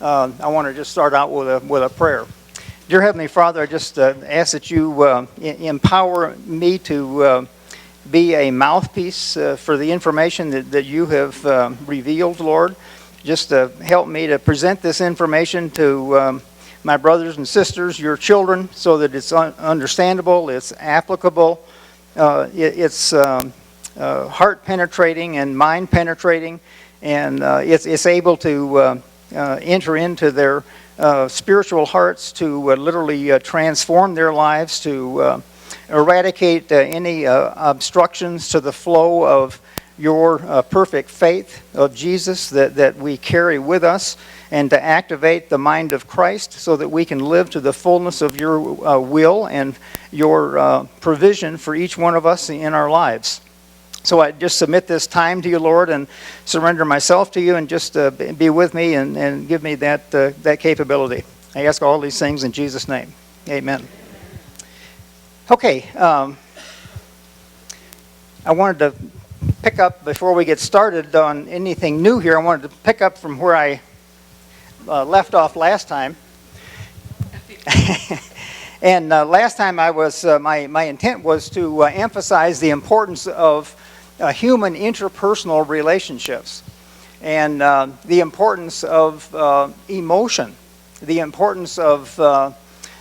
I want to just start out with a prayer. Dear Heavenly Father, I just ask that you empower me to be a mouthpiece for the information that you have revealed, Lord. Just help me to present this information to my brothers and sisters, your children, so that it's understandable, it's applicable, it's heart penetrating and mind penetrating, and it's able to enter into their spiritual hearts, to literally transform their lives, to eradicate any obstructions to the flow of your perfect faith of Jesus that we carry with us, and to activate the mind of Christ so that we can live to the fullness of your will and your provision for each one of us in our lives. So I just submit this time to you, Lord, and surrender myself to you, and just be with me and give me that capability. I ask all these things in Jesus' name. Amen. Okay. I wanted to pick up, before we get started on anything new here, I wanted to pick up from where I left off last time. And last time I was, my intent was to emphasize the importance of human interpersonal relationships, and the importance of emotion, the importance of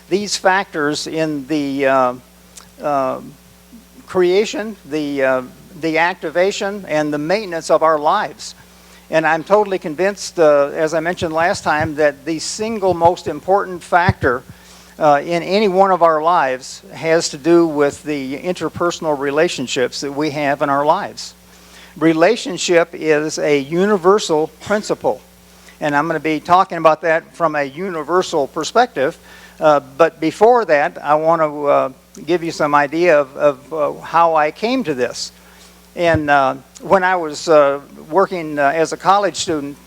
these factors in the creation, the activation, and the maintenance of our lives. And I'm totally convinced, as I mentioned last time, that the single most important factor in any one of our lives has to do with the interpersonal relationships that we have in our lives. Relationship is a universal principle, and I'm going to be talking about that from a universal perspective. But before that, I want to give you some idea of how I came to this. And when I was working as a college student,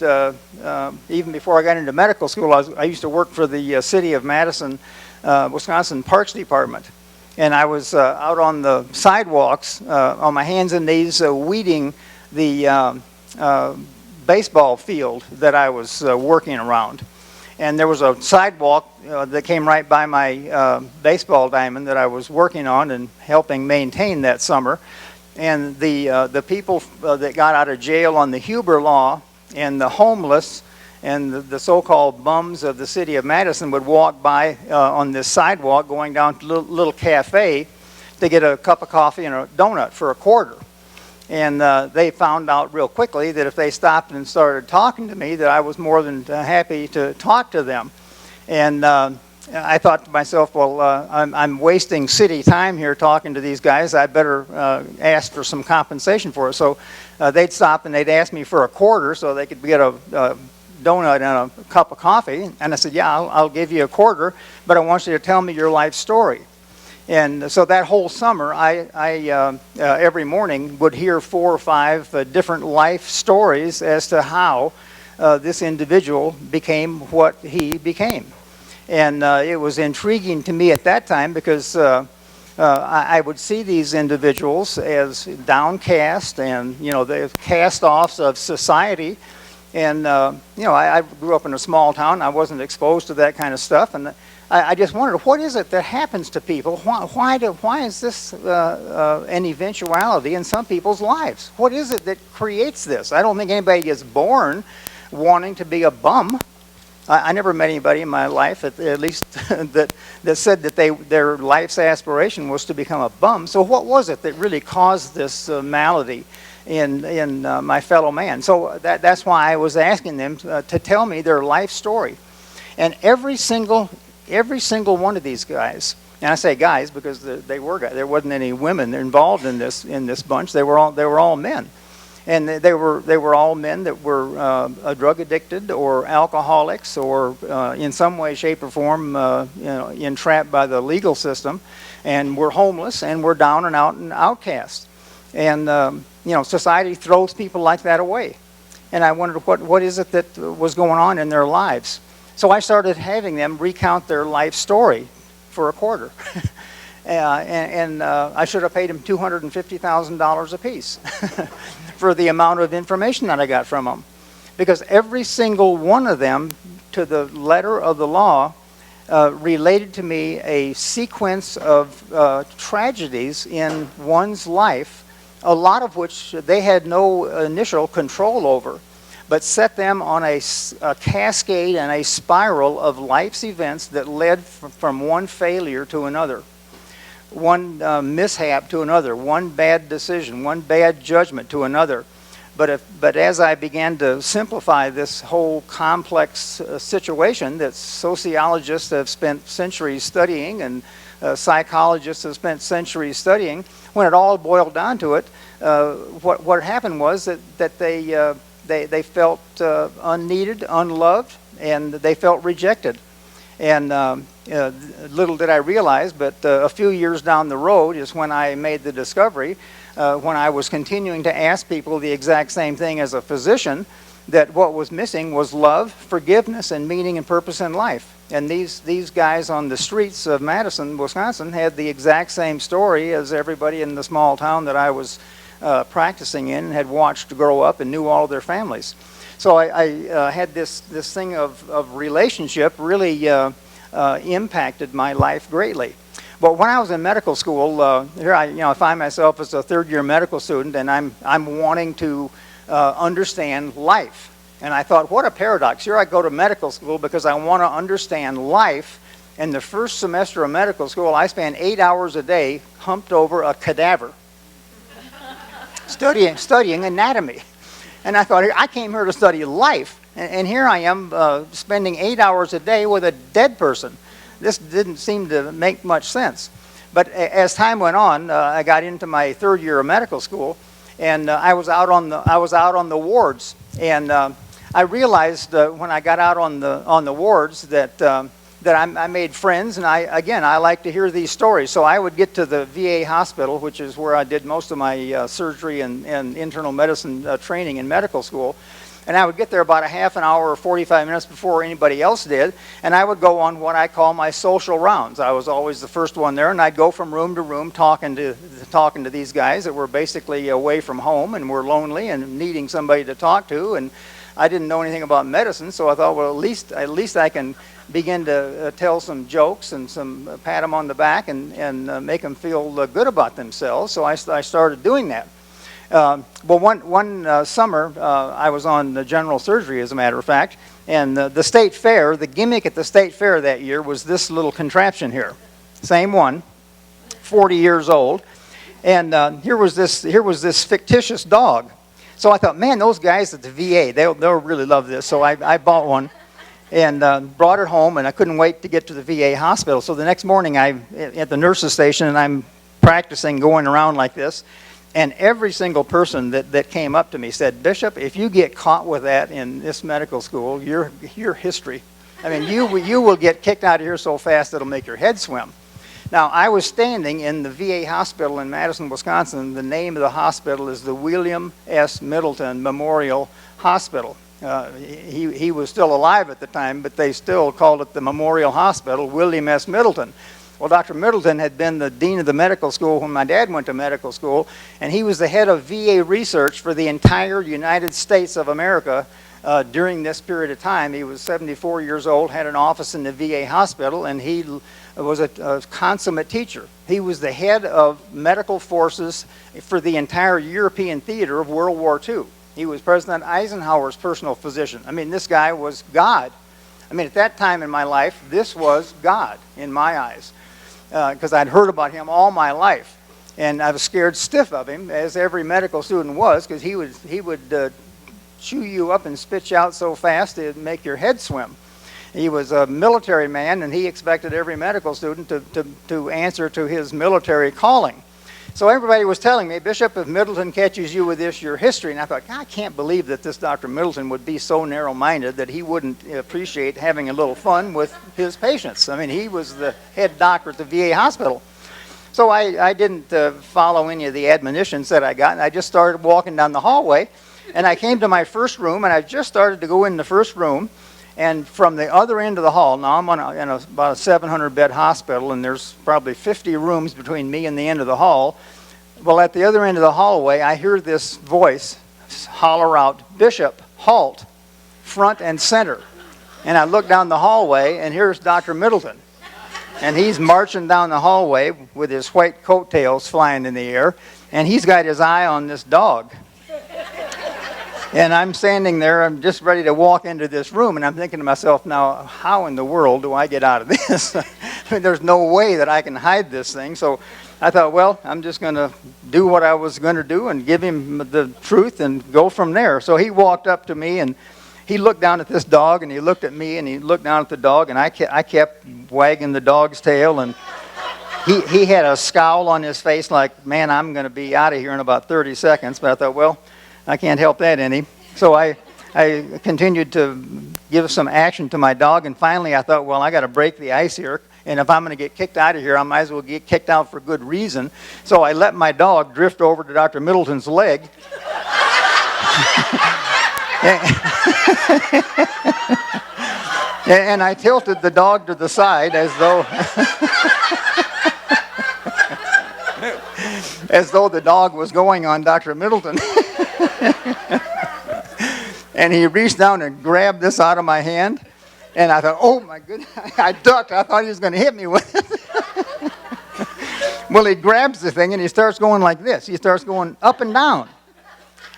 even before I got into medical school, I used to work for the city of Madison, Wisconsin Parks Department. And I was out on the sidewalks on my hands and knees weeding the baseball field that I was working around. And there was a sidewalk that came right by my baseball diamond that I was working on and helping maintain that summer. And the people that got out of jail on the Huber Law, and the homeless, and the so-called bums of the city of Madison would walk by on this sidewalk going down to a little cafe to get a cup of coffee and a donut for a quarter. And they found out real quickly that if they stopped and started talking to me, that I was more than happy to talk to them. And I thought to myself, well, I'm wasting city time here talking to these guys. I better ask for some compensation for it. So they'd stop and they'd ask me for a quarter so they could get a donut and a cup of coffee. And I said, yeah, I'll give you a quarter, but I want you to tell me your life story. And so that whole summer, I every morning would hear 4 or 5 different life stories as to how this individual became what he became. And it was intriguing to me at that time because I would see these individuals as downcast and, the cast-offs of society. And, I grew up in a small town. I wasn't exposed to that kind of stuff. And I just wondered, what is it that happens to people? Why is this an eventuality in some people's lives? What is it that creates this? I don't think anybody gets born wanting to be a bum. I never met anybody in my life, at least, that said that their life's aspiration was to become a bum. So what was it that really caused this malady in my fellow man? So that's why I was asking them to tell me their life story. And every single one of these guys, and I say guys because they were guys. There wasn't any women involved in this bunch. They were all men. And they were all men that were drug addicted or alcoholics or in some way, shape, or form entrapped by the legal system, and were homeless and were down and out and outcast. And society throws people like that away. And I wondered what is it that was going on in their lives. So I started having them recount their life story for a quarter. And I should have paid them $250,000 apiece for the amount of information that I got from them. Because every single one of them to the letter of the law, related to me a sequence of tragedies in one's life, a lot of which they had no initial control over, but set them on a cascade and a spiral of life's events that led from one failure to another, one mishap to another, one bad decision, one bad judgment to another. But as I began to simplify this whole complex situation that sociologists have spent centuries studying and psychologists have spent centuries studying, when it all boiled down to it, what happened was that they felt unneeded, unloved, and they felt rejected. And little did I realize, but a few years down the road is when I made the discovery, when I was continuing to ask people the exact same thing as a physician, that what was missing was love, forgiveness, and meaning and purpose in life. And these guys on the streets of Madison, Wisconsin, had the exact same story as everybody in the small town that I was practicing in and had watched grow up and knew all of their families. So I had this thing of relationship really impacted my life greatly. But when I was in medical school, here I find myself as a third-year medical student, and I'm wanting to understand life. And I thought, what a paradox! Here I go to medical school because I want to understand life. In the first semester of medical school, I spent 8 hours a day humped over a cadaver, studying anatomy. And I thought, I came here to study life, and here I am spending 8 hours a day with a dead person. This didn't seem to make much sense. But as time went on, I got into my third year of medical school, and I was out on the wards. And I realized when I got out on the wards that I made friends, and I like to hear these stories. So I would get to the VA hospital, which is where I did most of my surgery and internal medicine training in medical school. And I would get there about a half an hour or 45 minutes before anybody else did, and I would go on what I call my social rounds. I was always the first one there, and I'd go from room to room talking to these guys that were basically away from home and were lonely and needing somebody to talk to. And I didn't know anything about medicine, so I thought, well, at least I can begin to tell some jokes and some pat them on the back and make them feel good about themselves. So I started doing that. Well, one summer, I was on the general surgery, as a matter of fact, and the state fair, the gimmick at the state fair that year was this little contraption here. Same one, 40 years old, and here was this fictitious dog. So I thought, man, those guys at the VA, they'll really love this. So I bought one and brought it home, and I couldn't wait to get to the VA hospital. So the next morning, I'm at the nurse's station, and I'm practicing going around like this. And every single person that came up to me said, Bishop, if you get caught with that in this medical school, you're history. I mean, you will get kicked out of here so fast it'll make your head swim. Now, I was standing in the VA hospital in Madison, Wisconsin. The name of the hospital is the William S. Middleton Memorial Hospital. He was still alive at the time, but they still called it the Memorial Hospital, William S. Middleton. Well, Dr. Middleton had been the dean of the medical school when my dad went to medical school, and he was the head of VA research for the entire United States of America during this period of time. He was 74 years old, had an office in the VA hospital, and he was a consummate teacher. He was the head of medical forces for the entire European theater of World War II. He was President Eisenhower's personal physician. I mean, this guy was God. I mean, at that time in my life, this was God in my eyes. Because I'd heard about him all my life, and I was scared stiff of him, as every medical student was, because he would chew you up and spit you out so fast it'd make your head swim. He was a military man, and he expected every medical student to answer to his military calling. So everybody was telling me, Bishop, if Middleton catches you with this, your history. And I thought, God, I can't believe that this Dr. Middleton would be so narrow-minded that he wouldn't appreciate having a little fun with his patients. I mean, he was the head doctor at the VA hospital. So I didn't follow any of the admonitions that I got, and I just started walking down the hallway. And I came to my first room, and I just started to go in the first room. And from the other end of the hall, now I'm in about a 700-bed hospital, and there's probably 50 rooms between me and the end of the hall. Well, at the other end of the hallway, I hear this voice holler out, Bishop, halt, front and center. And I look down the hallway, and here's Dr. Middleton. And he's marching down the hallway with his white coattails flying in the air, and he's got his eye on this dog. And I'm standing there, I'm just ready to walk into this room, and I'm thinking to myself, now, how in the world do I get out of this? I mean, there's no way that I can hide this thing. So I thought, well, I'm just going to do what I was going to do and give him the truth and go from there. So he walked up to me, and he looked down at this dog, and he looked at me, and he looked down at the dog, and I kept wagging the dog's tail, and he had a scowl on his face like, man, I'm going to be out of here in about 30 seconds. But I thought, well, I can't help that any. So I continued to give some action to my dog, and finally I thought, well, I got to break the ice here, and if I'm going to get kicked out of here, I might as well get kicked out for good reason. So I let my dog drift over to Dr. Middleton's leg. And I tilted the dog to the side as though the dog was going on Dr. Middleton. And he reached down and grabbed this out of my hand. And I thought, oh my goodness, I ducked. I thought he was going to hit me with it. Well, he grabs the thing and he starts going like this. He starts going up and down.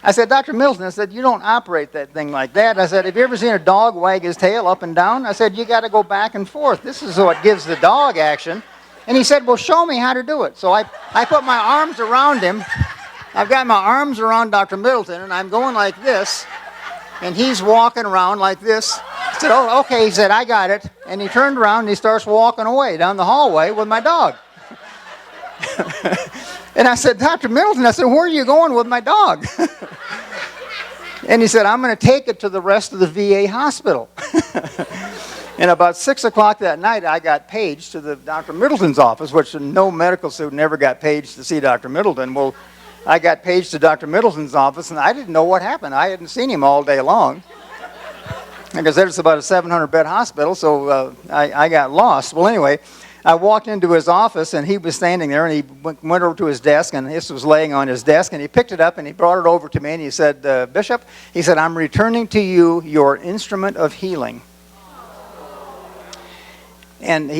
I said, Dr. Middleton, I said, you don't operate that thing like that. I said, have you ever seen a dog wag his tail up and down? I said, you got to go back and forth. This is what gives the dog action. And he said, well, show me how to do it. So I put my arms around him. I've got my arms around Dr. Middleton, and I'm going like this. And he's walking around like this. I said, oh, okay. He said, I got it. And he turned around and he starts walking away down the hallway with my dog. And I said, Dr. Middleton, I said, where are you going with my dog? And he said, I'm going to take it to the rest of the VA hospital. And about 6 o'clock that night, I got paged to the Dr. Middleton's office, which no medical student ever got paged to see Dr. Middleton. Well, I got paged to Dr. Middleton's office, and I didn't know what happened. I hadn't seen him all day long. Like I said, it's about a 700-bed hospital, so I got lost. Well, anyway, I walked into his office, and he was standing there, and he went over to his desk, and this was laying on his desk, and he picked it up, and he brought it over to me, and he said, Bishop, he said, I'm returning to you your instrument of healing. And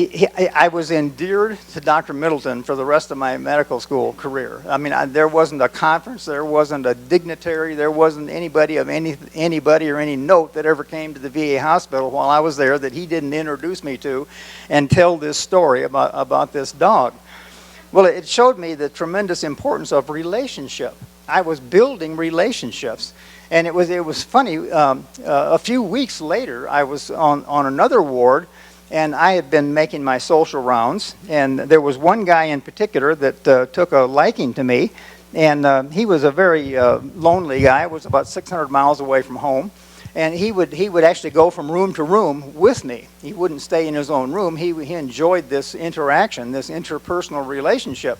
I was endeared to Dr. Middleton for the rest of my medical school career. I mean, there wasn't a conference, there wasn't a dignitary, there wasn't anybody of anybody or any note that ever came to the VA hospital while I was there that he didn't introduce me to and tell this story about this dog. Well, it showed me the tremendous importance of relationship. I was building relationships. And it was funny, a few weeks later, I was on another ward, and I had been making my social rounds, and there was one guy in particular that took a liking to me, and he was a very lonely guy. It was about 600 miles away from home, and he would actually go from room to room with me. He wouldn't stay in his own room. He enjoyed this interaction, this interpersonal relationship.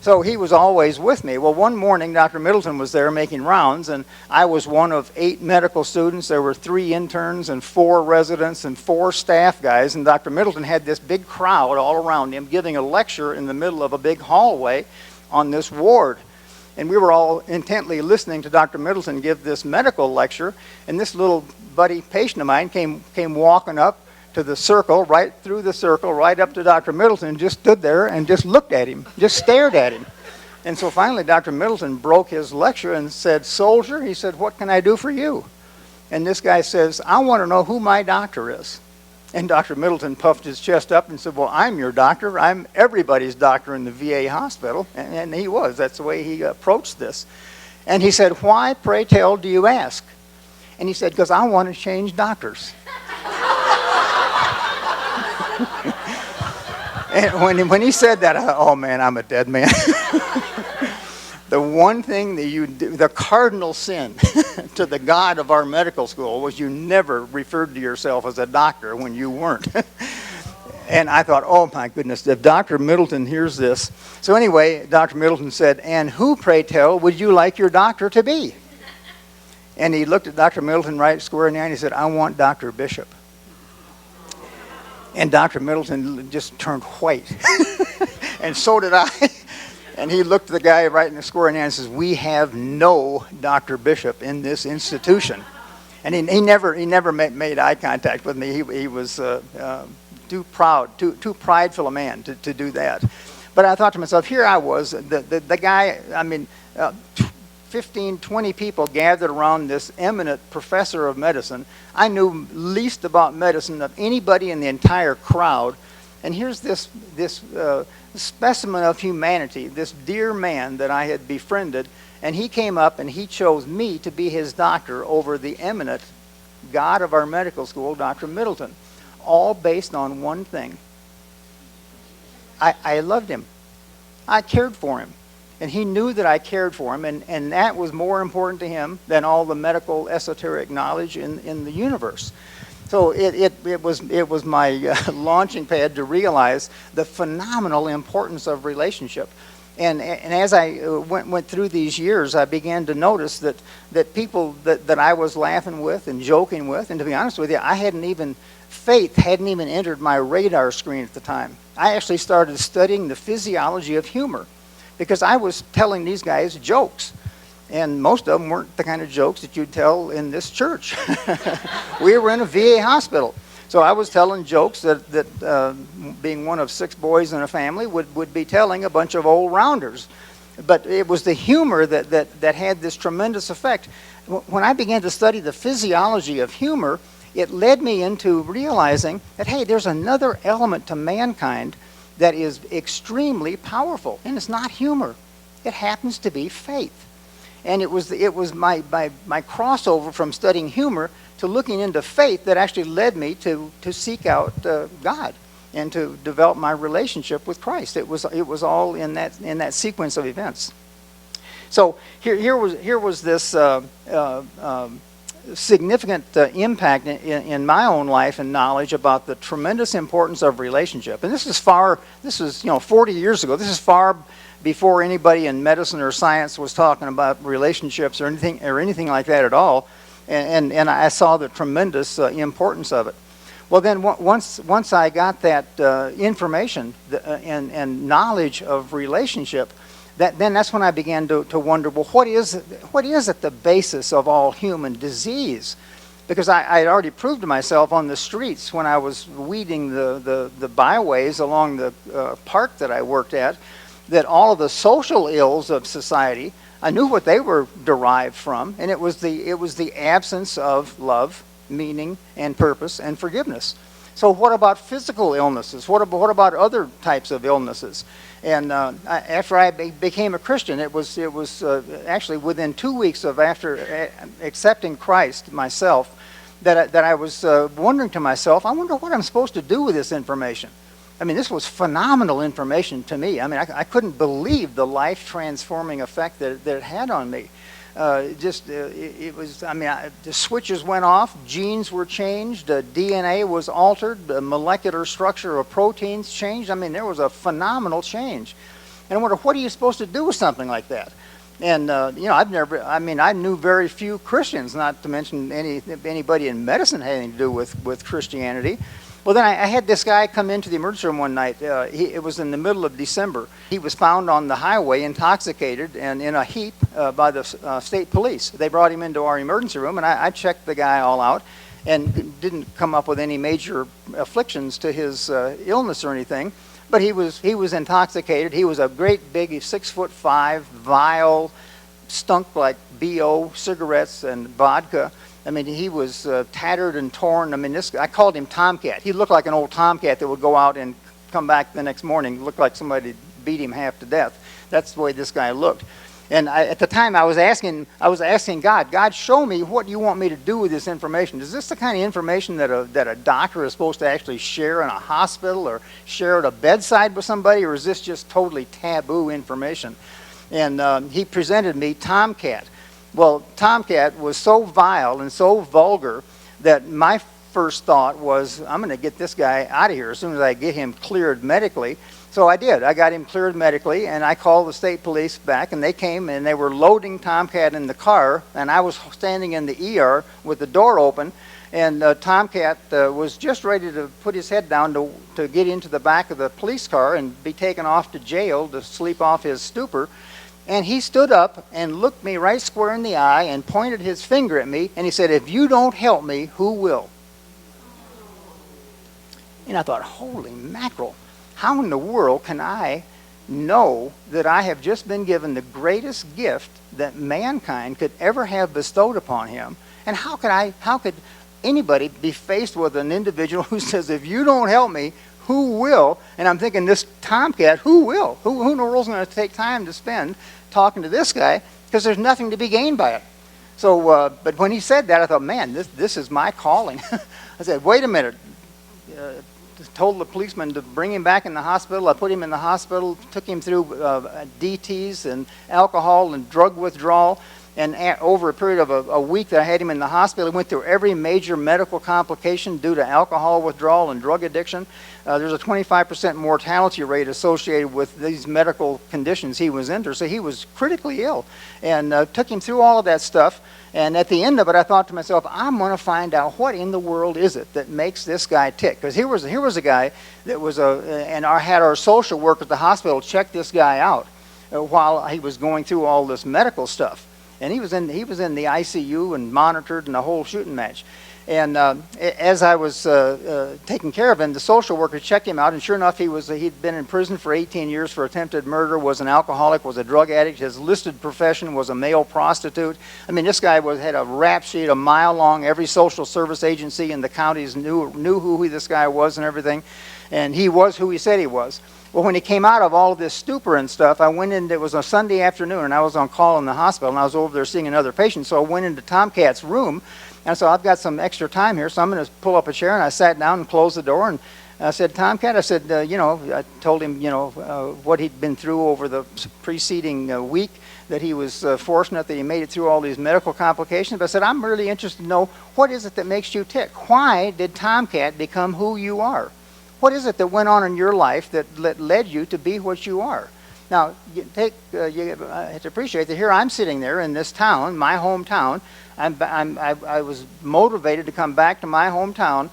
So he was always with me. Well, one morning, Dr. Middleton was there making rounds, and I was one of 8 medical students. There were 3 interns and 4 residents and 4 staff guys, and Dr. Middleton had this big crowd all around him giving a lecture in the middle of a big hallway on this ward. And we were all intently listening to Dr. Middleton give this medical lecture, and this little buddy patient of mine came walking up to the circle, right through the circle, right up to Dr. Middleton, and just stood there and just looked at him, just stared at him. And so finally Dr. Middleton broke his lecture and said, "Soldier," he said, "what can I do for you?" And this guy says, "I want to know who my doctor is." And Dr. Middleton puffed his chest up and said, "Well, I'm your doctor. I'm everybody's doctor in the VA hospital." And he was. That's the way he approached this. And he said, "Why, pray tell, do you ask?" And he said, "Because I want to change doctors." And when he said that, I thought, oh man, I'm a dead man. The one thing that you do, the cardinal sin to the God of our medical school was you never referred to yourself as a doctor when you weren't. And I thought, oh my goodness, if Dr. Middleton hears this. So anyway, Dr. Middleton said, "And who, pray tell, would you like your doctor to be?" And he looked at Dr. Middleton right square in the eye and he said, "I want Dr. Bishop." And Dr. Middleton just turned white. And so did I. And he looked the guy right in the square in the eye and says, "We have no Dr. Bishop in this institution." And he never made eye contact with me. He was too proud, too prideful a man to do that. But I thought to myself, here I was, the guy, 15, 20 people gathered around this eminent professor of medicine. I knew least about medicine of anybody in the entire crowd. And here's this specimen of humanity, this dear man that I had befriended, and he came up and he chose me to be his doctor over the eminent god of our medical school, Dr. Middleton, all based on one thing. I loved him. I cared for him. And he knew that I cared for him, and that was more important to him than all the medical esoteric knowledge in the universe. So it was my launching pad to realize the phenomenal importance of relationship. And as I went through these years, I began to notice that people that I was laughing with and joking with, and to be honest with you, faith hadn't even entered my radar screen at the time. I actually started studying the physiology of humor because I was telling these guys jokes. And most of them weren't the kind of jokes that you'd tell in this church. We were in a VA hospital. So I was telling jokes that being one of 6 boys in a family, would be telling a bunch of old rounders. But it was the humor that had this tremendous effect. When I began to study the physiology of humor, it led me into realizing that, hey, there's another element to mankind that is extremely powerful. And it's not humor. It happens to be faith. And it was my crossover from studying humor to looking into faith that actually led me to seek out God and to develop my relationship with Christ. It was all in that sequence of events. So here was this significant impact in my own life and knowledge about the tremendous importance of relationship. And this is 40 years ago. This is far before anybody in medicine or science was talking about relationships or anything like that at all. And I saw the tremendous importance of it. Well, then once I got that information and knowledge of relationship, that's when I began to wonder, well, what is at the basis of all human disease? Because I had already proved to myself on the streets when I was weeding the byways along the park that I worked at, that all of the social ills of society, I knew what they were derived from, and it was the absence of love, meaning, and purpose, and forgiveness. So what about physical illnesses? What about other types of illnesses? And after I became a Christian, it was actually within 2 weeks of after accepting Christ myself, that I was wondering to myself, I wonder what I'm supposed to do with this information. I mean, this was phenomenal information to me. I mean, I couldn't believe the life-transforming effect that it had on me. It was, the switches went off, genes were changed, DNA was altered, the molecular structure of proteins changed. I mean, there was a phenomenal change. And I wonder, what are you supposed to do with something like that? And, I knew very few Christians, not to mention anybody in medicine had anything to do with Christianity. Well, then I had this guy come into the emergency room one night. It was in the middle of December. He was found on the highway intoxicated and in a heap by the state police. They brought him into our emergency room, and I checked the guy all out and didn't come up with any major afflictions to his illness or anything. But he was intoxicated. He was a great big 6'5", vile, stunk like BO, cigarettes and vodka. I mean, he was tattered and torn. I mean, I called him Tomcat. He looked like an old Tomcat that would go out and come back the next morning. He looked like somebody beat him half to death. That's the way this guy looked. And at the time, I was asking God, show me what you want me to do with this information. Is this the kind of information that a doctor is supposed to actually share in a hospital or share at a bedside with somebody, or is this just totally taboo information? And he presented me Tomcat. Well, Tomcat was so vile and so vulgar that my first thought was, I'm going to get this guy out of here as soon as I get him cleared medically. So I did. I got him cleared medically, and I called the state police back, and they came, and they were loading Tomcat in the car, and I was standing in the ER with the door open, and Tomcat was just ready to put his head down to get into the back of the police car and be taken off to jail to sleep off his stupor. And he stood up and looked me right square in the eye and pointed his finger at me, and he said, "If you don't help me, who will?" And I thought, holy mackerel, how in the world can I know that I have just been given the greatest gift that mankind could ever have bestowed upon him? And how could anybody be faced with an individual who says, "If you don't help me, who will?" And I'm thinking, this tomcat, who will? Who in the world's going to take time to spend talking to this guy? Because there's nothing to be gained by it. So, but when he said that, I thought, man, this is my calling. I said, wait a minute. Told the policeman to bring him back in the hospital. I put him in the hospital, took him through DTs and alcohol and drug withdrawal. And over a period of a week that I had him in the hospital, he went through every major medical complication due to alcohol withdrawal and drug addiction. There's a 25% mortality rate associated with these medical conditions he was under. So he was critically ill. And took him through all of that stuff. And at the end of it, I thought to myself, I'm going to find out what in the world is it that makes this guy tick. Because here was a guy that was had our social worker at the hospital check this guy out while he was going through all this medical stuff. And he was in the ICU and monitored and the whole shooting match. And as I was taking care of him, the social worker checked him out, and sure enough, he'd been in prison for 18 years for attempted murder, was an alcoholic, was a drug addict. His listed profession was a male prostitute. I mean, this guy had a rap sheet a mile long. Every social service agency in the counties knew who this guy was and everything. And he was who he said he was. Well, when he came out of all of this stupor and stuff, I went in. It was a Sunday afternoon, and I was on call in the hospital, and I was over there seeing another patient. So I went into Tomcat's room, and so I've got some extra time here, so I'm going to pull up a chair. And I sat down and closed the door, and I said, "Tomcat," I said, I told him, what he'd been through over the preceding week, that he was fortunate that he made it through all these medical complications. But I said, I'm really interested to know, what is it that makes you tick? Why did Tomcat become who you are? What is it that went on in your life that led you to be what you are? Now, you have to appreciate that here I'm sitting there in this town, my hometown. I was motivated to come back to my hometown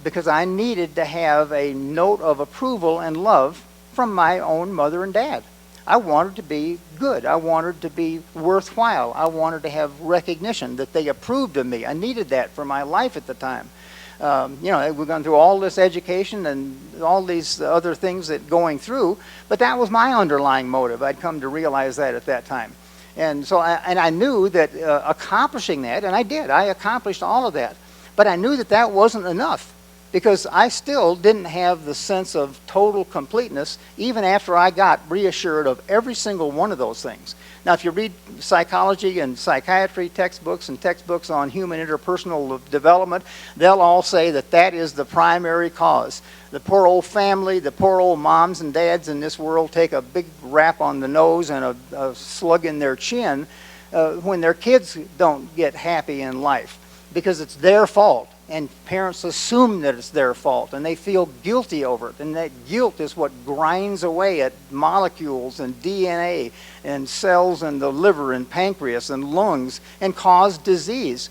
because I needed to have a note of approval and love from my own mother and dad. I wanted to be good. I wanted to be worthwhile. I wanted to have recognition that they approved of me. I needed that for my life at the time. We've gone through all this education and all these other things that going through, but that was my underlying motive. I'd come to realize that at that time. And so I knew that accomplishing that, and I did, I accomplished all of that. But I knew that that wasn't enough, because I still didn't have the sense of total completeness even after I got reassured of every single one of those things. Now, if you read psychology and psychiatry textbooks and textbooks on human interpersonal development, they'll all say that that is the primary cause. The poor old family, the poor old moms and dads in this world take a big rap on the nose and a slug in their chin when their kids don't get happy in life, because it's their fault. And parents assume that it's their fault, and they feel guilty over it. And that guilt is what grinds away at molecules and DNA and cells in the liver and pancreas and lungs and cause disease.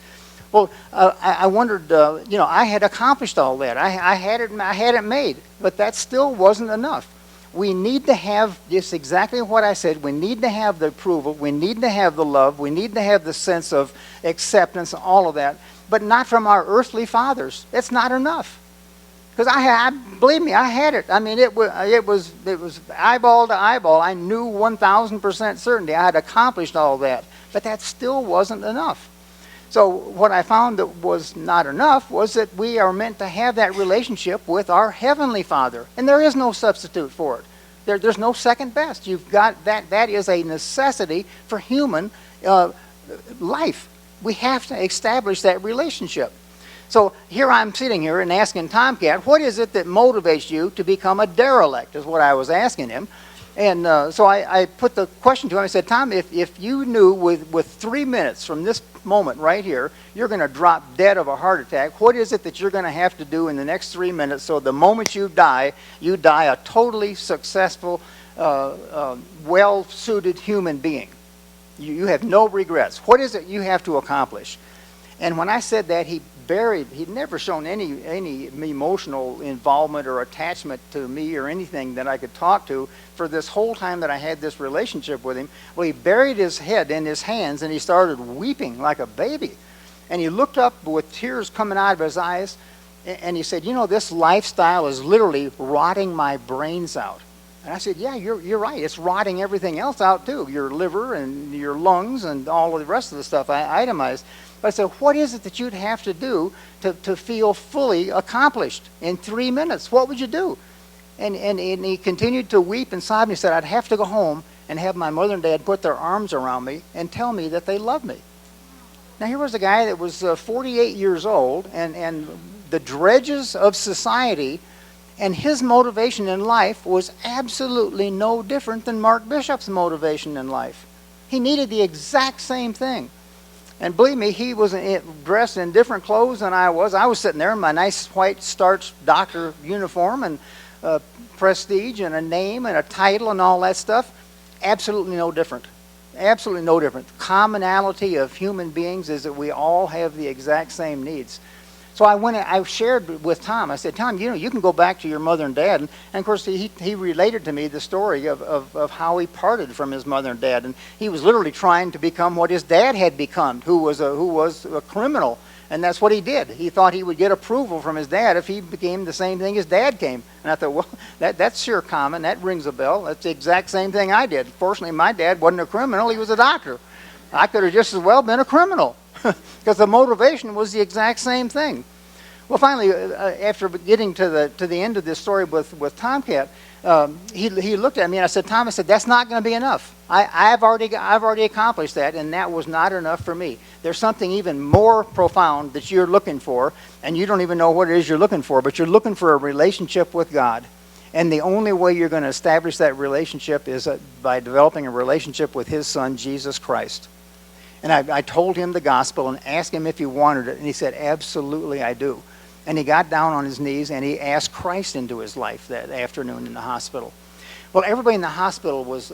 Well, I wondered, I had accomplished all that. I had it made, but that still wasn't enough. We need to have just exactly what I said. We need to have the approval. We need to have the love. We need to have the sense of acceptance, all of that. But not from our earthly fathers. It's not enough. Because believe me, I had it. I mean, it was eyeball to eyeball. I knew 1,000% certainty I had accomplished all that. But that still wasn't enough. So what I found that was not enough was that we are meant to have that relationship with our Heavenly Father. And there is no substitute for it. There's no second best. You've got that. That is a necessity for human life. We have to establish that relationship. So here I'm sitting here and asking Tomcat, what is it that motivates you to become a derelict, is what I was asking him. And so I put the question to him. I said, Tom, if you knew with 3 minutes from this moment right here, you're going to drop dead of a heart attack, what is it that you're going to have to do in the next 3 minutes so the moment you die a totally successful, well-suited human being? You have no regrets. What is it you have to accomplish? And when I said that, he buried. He'd never shown any emotional involvement or attachment to me or anything that I could talk to for this whole time that I had this relationship with him. Well, he buried his head in his hands and he started weeping like a baby. And he looked up with tears coming out of his eyes and he said, you know, this lifestyle is literally rotting my brains out. And I said, yeah, you're right. It's rotting everything else out too, your liver and your lungs and all of the rest of the stuff I itemized. But I said, what is it that you'd have to do to feel fully accomplished in 3 minutes? What would you do? And he continued to weep and sob, and he said, I'd have to go home and have my mother and dad put their arms around me and tell me that they love me. Now, here was a guy that was 48 years old and the dredges of society, and his motivation in life was absolutely no different than Mark Bishop's motivation in life. He needed the exact same thing. And believe me, he was dressed in different clothes than I was. I was sitting there in my nice white starched doctor uniform and prestige and a name and a title and all that stuff. Absolutely no different. Absolutely no different. The commonality of human beings is that we all have the exact same needs. So I shared with Tom. I said, Tom, you know, you can go back to your mother and dad. And of course, he related to me the story of how he parted from his mother and dad. And he was literally trying to become what his dad had become, who was a criminal. And that's what he did. He thought he would get approval from his dad if he became the same thing his dad came. And I thought, well, that's sure common. That rings a bell. That's the exact same thing I did. Fortunately, my dad wasn't a criminal. He was a doctor. I could have just as well been a criminal because the motivation was the exact same thing. Well, finally, after getting to the end of this story with Tomcat, he looked at me and I said, Tom, I said, that's not going to be enough. I've already accomplished that, and that was not enough for me. There's something even more profound that you're looking for, and you don't even know what it is you're looking for, but you're looking for a relationship with God. And the only way you're going to establish that relationship is by developing a relationship with His Son, Jesus Christ. And I told him the gospel and asked him if he wanted it, and he said, absolutely, I do. And he got down on his knees and he asked Christ into his life that afternoon in the hospital. Well, everybody in the hospital was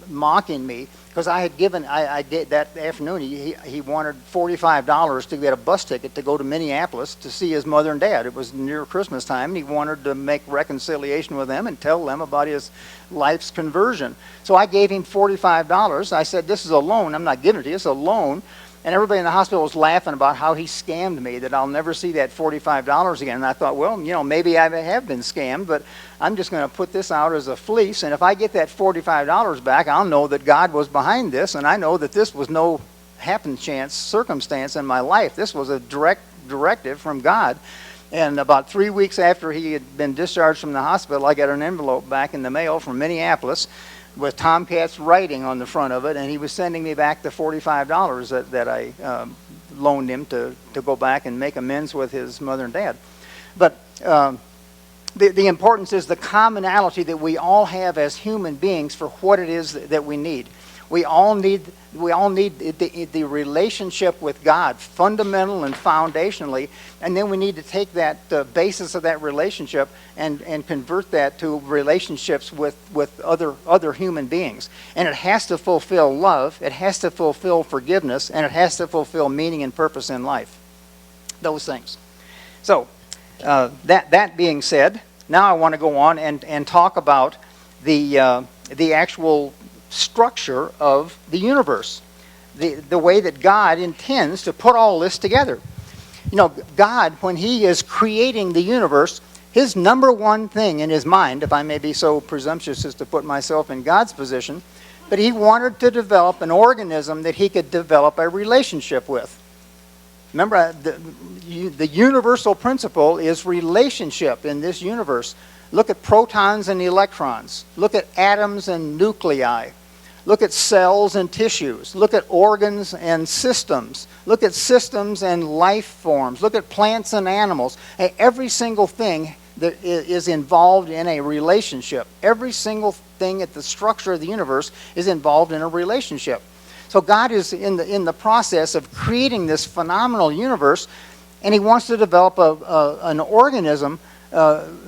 mocking me because I did that afternoon. He wanted $45 to get a bus ticket to go to Minneapolis to see his mother and dad. It was near Christmas time, and he wanted to make reconciliation with them and tell them about his life's conversion. So I gave him $45. I said, this is a loan. I'm not giving it to you. It's a loan. And everybody in the hospital was laughing about how he scammed me, that I'll never see that $45 again. And I thought, well, you know, maybe I have been scammed, but I'm just going to put this out as a fleece. And if I get that $45 back, I'll know that God was behind this, and I know that this was no happen chance circumstance in my life. This was a direct directive from God. And about 3 weeks after he had been discharged from the hospital, I got an envelope back in the mail from Minneapolis with Tomcat's writing on the front of it, and he was sending me back the $45 that I loaned him to go back and make amends with his mother and dad. But the importance is the commonality that we all have as human beings for what it is that we need. We all need the relationship with God, fundamental and foundationally, and then we need to take that basis of that relationship and convert that to relationships with other human beings. And it has to fulfill love, it has to fulfill forgiveness, and it has to fulfill meaning and purpose in life. Those things. So, that being said, now I want to go on and talk about the actual structure of the universe, the way that God intends to put all this together. You know, God, when He is creating the universe, His number one thing in His mind, if I may be so presumptuous as to put myself in God's position, but He wanted to develop an organism that He could develop a relationship with. Remember, the universal principle is relationship in this universe. Look at protons and electrons. Look at atoms and nuclei. Look at cells and tissues. Look at organs and systems. Look at systems and life forms. Look at plants and animals. Every single thing that is involved in a relationship. Every single thing at the structure of the universe is involved in a relationship. So God is in the process of creating this phenomenal universe, and He wants to develop an organism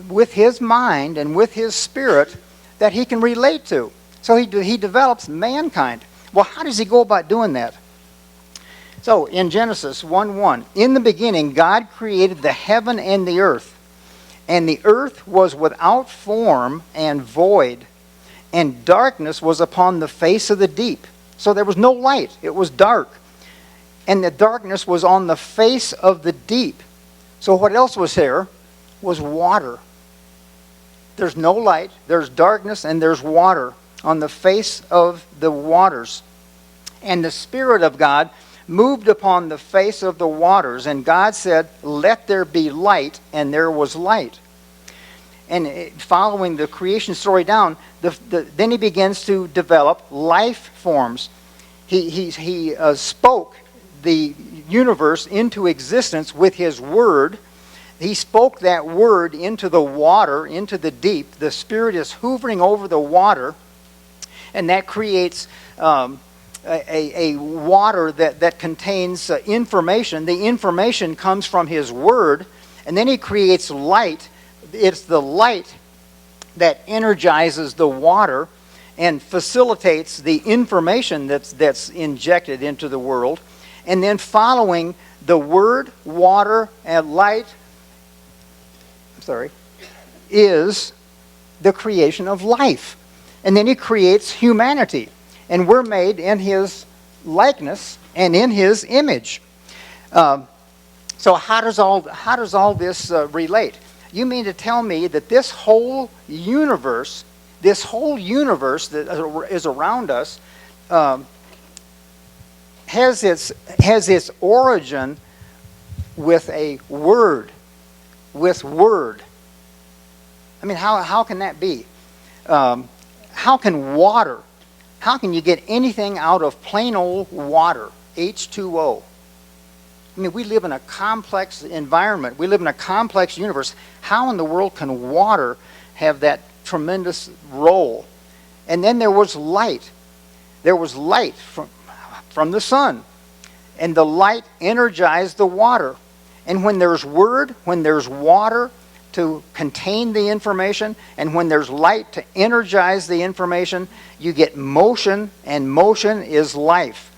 with His mind and with His spirit that He can relate to. So he develops mankind. Well, how does He go about doing that? So in Genesis 1:1, in the beginning God created the heaven and the earth. And the earth was without form and void, and darkness was upon the face of the deep. So there was no light. It was dark. And the darkness was on the face of the deep. So what else was there? Was water. There's no light, there's darkness, and there's water on the face of the waters. And the Spirit of God moved upon the face of the waters, and God said, "Let there be light," and there was light. And following the creation story down, then he begins to develop life forms. He spoke the universe into existence with his word. He spoke that word into the water, into the deep. The Spirit is hovering over the water, and that creates a water that contains information. The information comes from his word, and then he creates light. It's the light that energizes the water and facilitates the information that's injected into the world. And then following the word, water, and light, is the creation of life. And then he creates humanity. And we're made in his likeness and in his image. So how does all this relate? You mean to tell me that this whole universe that is around us, has its origin with a word, with word? I mean, how can that be? How can you get anything out of plain old water, H2O? I mean, we live in a complex environment. We live in a complex universe. How in the world can water have that tremendous role? And then there was light. There was light from the sun. And the light energized the water. And when there's word, when there's water to contain the information, and when there's light to energize the information, you get motion, and motion is life.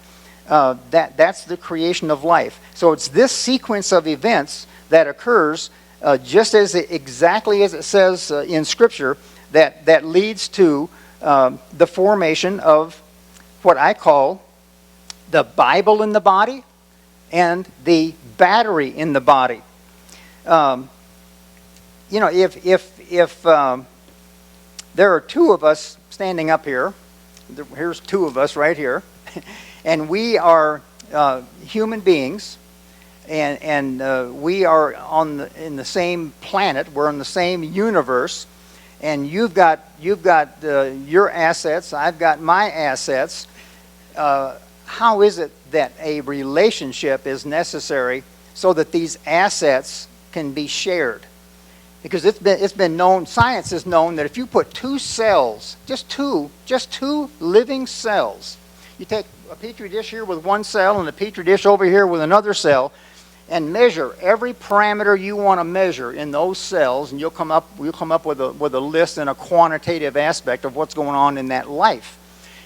That's the creation of life. So it's this sequence of events that occurs just exactly as it says in Scripture that leads to the formation of what I call the Bible in the body and the battery in the body. If there are two of us standing up here, here's two of us right here, and we are human beings, and we are in the same planet. We're in the same universe, and you've got your assets. I've got my assets. How is it that a relationship is necessary so that these assets can be shared? Because it's been known, science has known that if you put two cells, just two living cells, you take a petri dish here with one cell and a petri dish over here with another cell, and measure every parameter you want to measure in those cells, and you'll come up with a list and a quantitative aspect of what's going on in that life.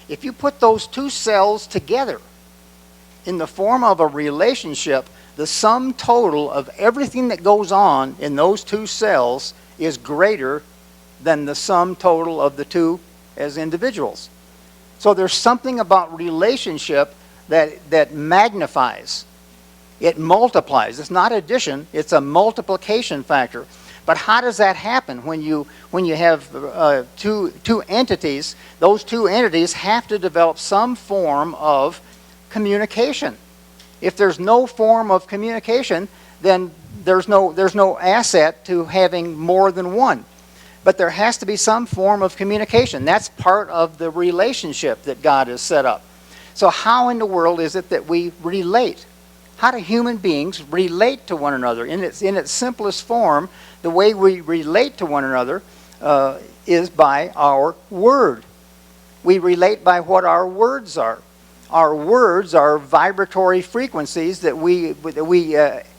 If you put those two cells together in the form of a relationship, the sum total of everything that goes on in those two cells is greater than the sum total of the two as individuals. So there's something about relationship that magnifies. It multiplies. It's not addition, it's a multiplication factor. But how does that happen when you have two entities? Those two entities have to develop some form of communication. If there's no form of communication, then there's no asset to having more than one. But there has to be some form of communication. That's part of the relationship that God has set up. So how in the world is it that we relate? How do human beings relate to one another? In its simplest form, the way we relate to one another is by our word. We relate by what our words are. Our words are vibratory frequencies that we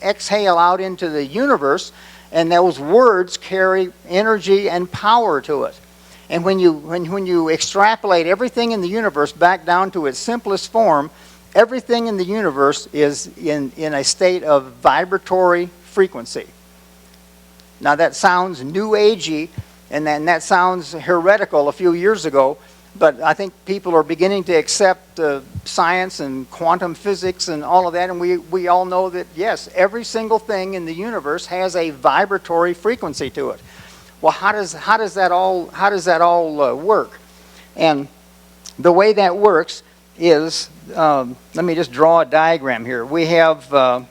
exhale out into the universe, and those words carry energy and power to it. And when you extrapolate everything in the universe back down to its simplest form, Everything in the universe is in a state of vibratory frequency. Now that sounds new agey, and that sounds heretical a few years ago, but I think people are beginning to accept science and quantum physics and all of that, and we all know that, yes, every single thing in the universe has a vibratory frequency to it. Well, how does that all work? And the way that works is, let me just draw a diagram here. We have a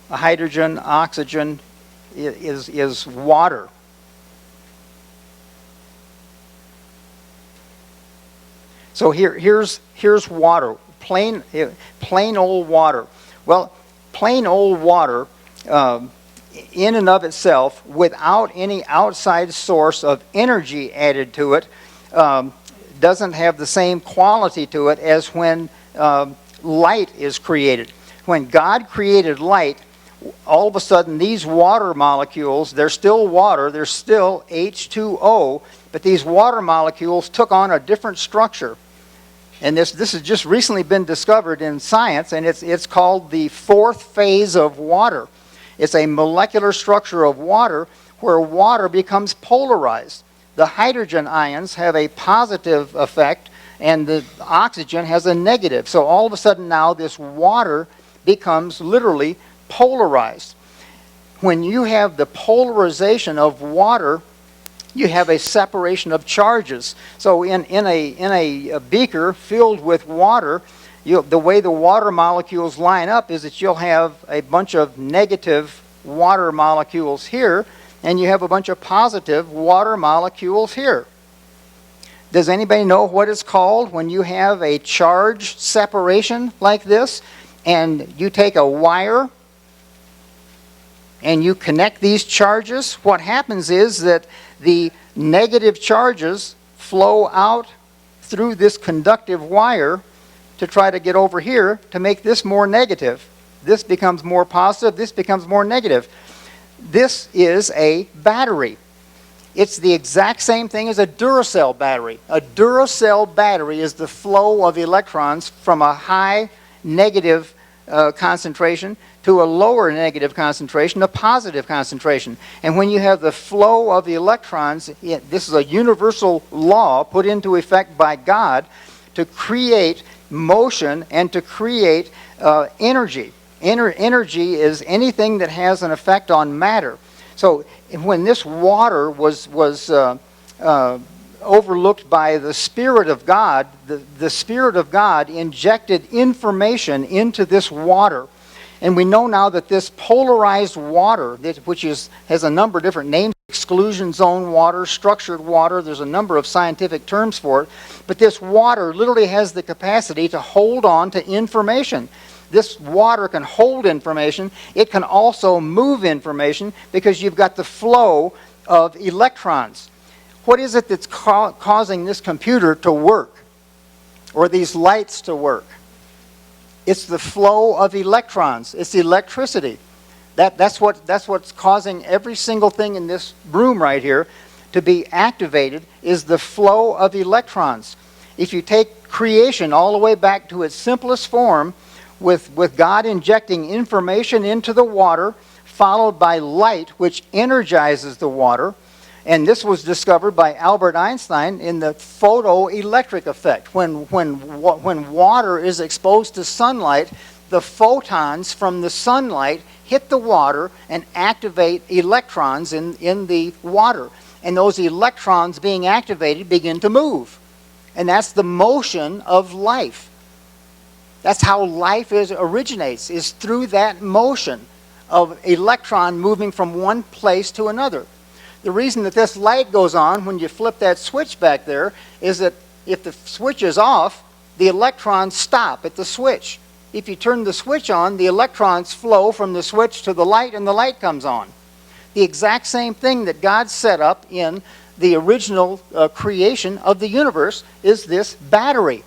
hydrogen, oxygen is water. So here's water, plain old water. Well, plain old water, in and of itself, without any outside source of energy added to it, doesn't have the same quality to it as when light is created. When God created light, all of a sudden these water molecules, they're still water, they're still H2O, but these water molecules took on a different structure. And this has just recently been discovered in science, and it's called the fourth phase of water. It's a molecular structure of water where water becomes polarized. The hydrogen ions have a positive effect, and the oxygen has a negative. So all of a sudden now this water becomes literally polarized. When you have the polarization of water, you have a separation of charges. So in a beaker filled with water, the way the water molecules line up is that you'll have a bunch of negative water molecules here, and you have a bunch of positive water molecules here. Does anybody know what it's called when you have a charge separation like this, and you take a wire and you connect these charges? What happens is that the negative charges flow out through this conductive wire to try to get over here to make this more negative. This becomes more positive, this becomes more negative. This is a battery. It's the exact same thing as a Duracell battery. A Duracell battery is the flow of electrons from a high negative concentration to a lower negative concentration, a positive concentration. And when you have the flow of the electrons, this is a universal law put into effect by God to create motion and to create energy. Energy is anything that has an effect on matter. So when this water was overlooked by the Spirit of God, the Spirit of God injected information into this water. And we know now that this polarized water, which has a number of different names, exclusion zone water, structured water, there's a number of scientific terms for it, but this water literally has the capacity to hold on to information. This water can hold information. It can also move information because you've got the flow of electrons. What is it that's causing this computer to work, or these lights to work? It's the flow of electrons. It's electricity. That's what's causing every single thing in this room right here to be activated, is the flow of electrons. If you take creation all the way back to its simplest form, with God injecting information into the water, followed by light, which energizes the water. And this was discovered by Albert Einstein in the photoelectric effect. When water is exposed to sunlight, the photons from the sunlight hit the water and activate electrons in the water. And those electrons being activated begin to move. And that's the motion of life. That's how life originates, is through that motion of electron moving from one place to another. The reason that this light goes on when you flip that switch back there is that if the switch is off, the electrons stop at the switch. If you turn the switch on, the electrons flow from the switch to the light, and the light comes on. The exact same thing that God set up in the original creation of the universe is this battery.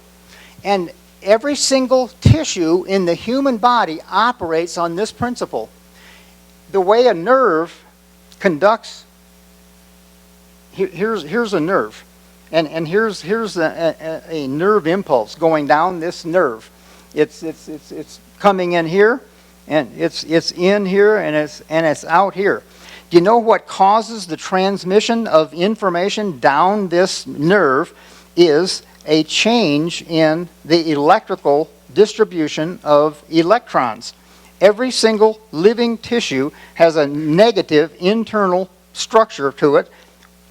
And every single tissue in the human body operates on this principle. The way a nerve conducts, here's a nerve, and here's a nerve impulse going down this nerve. It's coming in here, and it's in here, and it's out here. Do you know what causes the transmission of information down this nerve is a change in the electrical distribution of electrons. Every single living tissue has a negative internal structure to it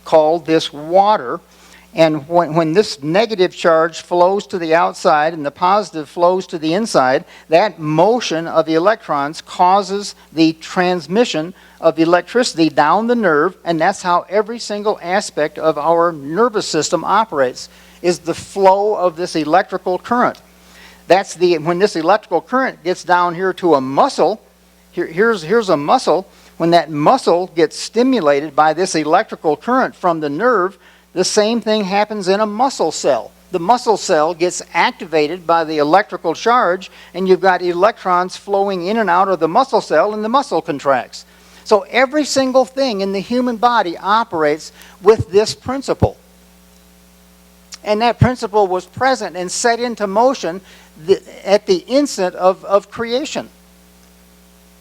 called this water. And when this negative charge flows to the outside and the positive flows to the inside, that motion of the electrons causes the transmission of electricity down the nerve, and that's how every single aspect of our nervous system operates, is the flow of this electrical current. When this electrical current gets down here to a muscle, here's a muscle. When that muscle gets stimulated by this electrical current from the nerve, the same thing happens in a muscle cell. The muscle cell gets activated by the electrical charge, and you've got electrons flowing in and out of the muscle cell, and the muscle contracts. So every single thing in the human body operates with this principle. And that principle was present and set into motion at the instant of creation.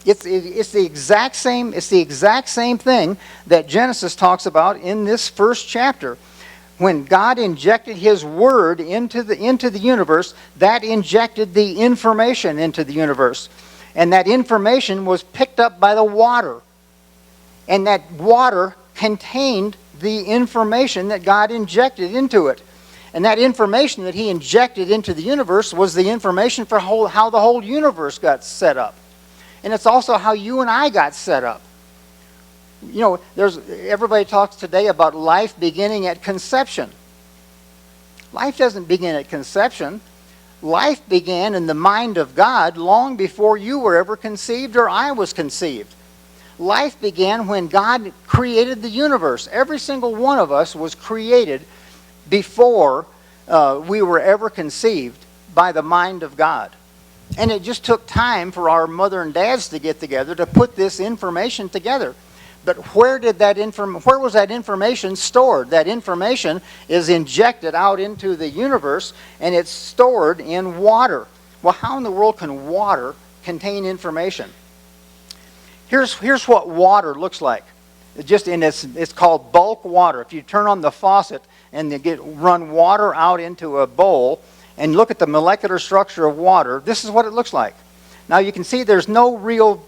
It's the exact same thing that Genesis talks about in this first chapter. When God injected His Word into the universe, that injected the information into the universe. And that information was picked up by the water. And that water contained the information that God injected into it. And that information that He injected into the universe was the information for how the whole universe got set up. And it's also how you and I got set up. You know, everybody talks today about life beginning at conception. Life doesn't begin at conception. Life began in the mind of God long before you were ever conceived or I was conceived. Life began when God created the universe. Every single one of us was created before we were ever conceived by the mind of God. And it just took time for our mother and dads to get together to put this information together. But where was that information stored? That information is injected out into the universe, and it's stored in water. Well, how in the world can water contain information? Here's what water looks like. It's called bulk water. If you turn on the faucet and you run water out into a bowl and look at the molecular structure of water, this is what it looks like. Now you can see there's no real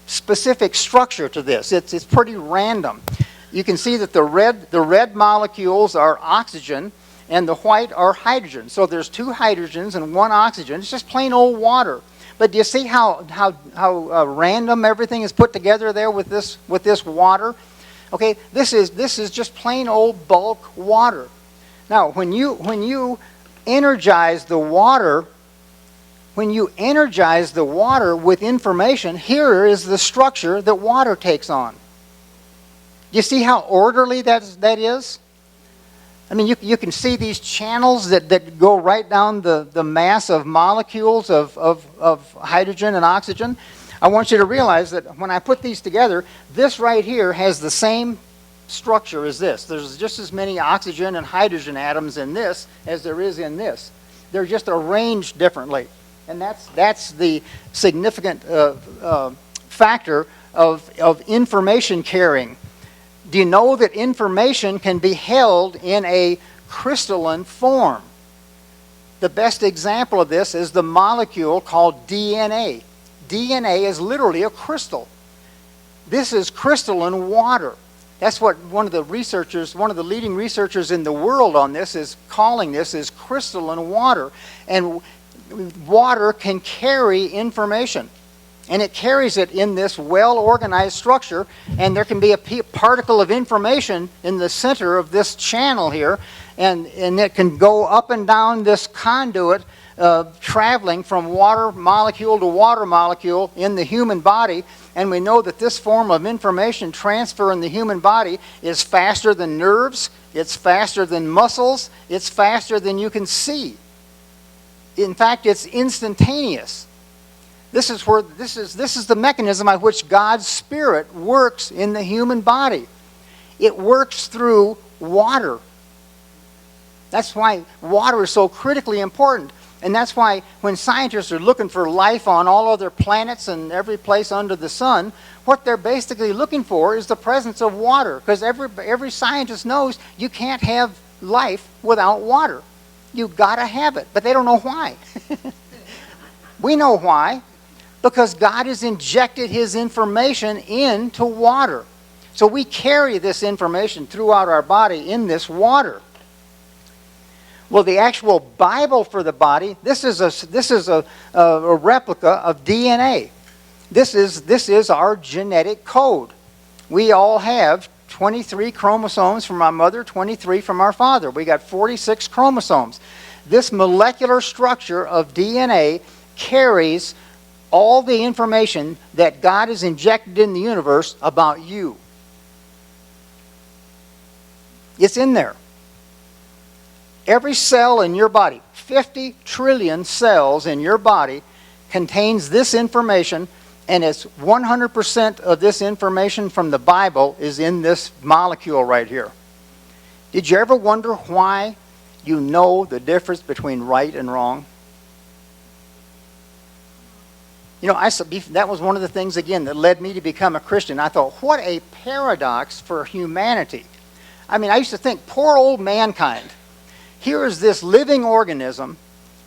specific structure to this. It's pretty random. You can see that the red molecules are oxygen and the white are hydrogen. So there's 2 hydrogens and 1 oxygen. It's just plain old water. But do you see how random everything is put together there with this water? Okay, this is just plain old bulk water. Now, when you energize the water, with information, here is the structure that water takes on. Do you see how orderly that is? I mean, you can see these channels that go right down the mass of molecules of hydrogen and oxygen. I want you to realize that when I put these together, this right here has the same structure as this. There's just as many oxygen and hydrogen atoms in this as there is in this. They're just arranged differently. And that's the significant factor of information carrying. Do you know that information can be held in a crystalline form? The best example of this is the molecule called DNA. DNA is literally a crystal. This is crystalline water. That's what one of the leading researchers in the world on this is calling this is crystalline water. And water can carry information. And it carries it in this well-organized structure, and there can be a particle of information in the center of this channel here, and it can go up and down this conduit, traveling from water molecule to water molecule in the human body. And we know that this form of information transfer in the human body is faster than nerves, it's faster than muscles, it's faster than you can see. In fact, it's instantaneous. This is the mechanism by which God's Spirit works in the human body. It works through water. That's why water is so critically important. And that's why when scientists are looking for life on all other planets and every place under the sun, what they're basically looking for is the presence of water. Because every scientist knows you can't have life without water. You've got to have it. But they don't know why. We know why. Because God has injected His information into water. So we carry this information throughout our body in this water. Well, the actual Bible for the body, this is a replica of DNA. This is our genetic code. We all have 23 chromosomes from our mother, 23 from our father. We got 46 chromosomes. This molecular structure of DNA carries all the information that God has injected in the universe about you. It's in there. Every cell in your body, 50 trillion cells in your body, contains this information, and it's 100% of this information from the Bible is in this molecule right here. Did you ever wonder why you know the difference between right and wrong? You know, that was one of the things, again, that led me to become a Christian. I thought, what a paradox for humanity. I mean, I used to think, poor old mankind. Here is this living organism,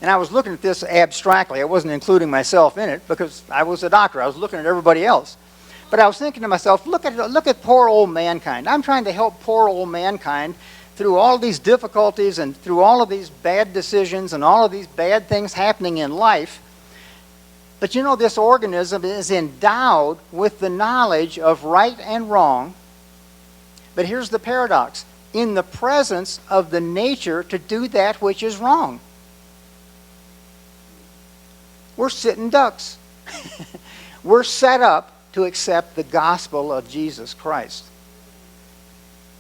and I was looking at this abstractly. I wasn't including myself in it because I was a doctor. I was looking at everybody else. But I was thinking to myself, look at poor old mankind. I'm trying to help poor old mankind through all of these difficulties and through all of these bad decisions and all of these bad things happening in life. But you know, this organism is endowed with the knowledge of right and wrong. But here's the paradox. In the presence of the nature to do that which is wrong. We're sitting ducks. We're set up to accept the gospel of Jesus Christ.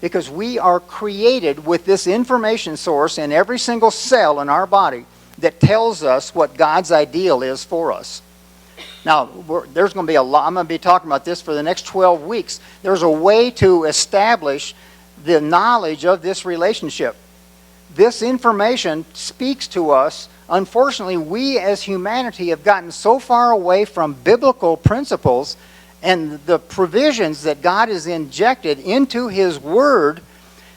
Because we are created with this information source in every single cell in our body that tells us what God's ideal is for us. Now, there's going to be a lot. I'm going to be talking about this for the next 12 weeks. There's a way to establish the knowledge of this relationship. This information speaks to us. Unfortunately, we as humanity have gotten so far away from biblical principles and the provisions that God has injected into His Word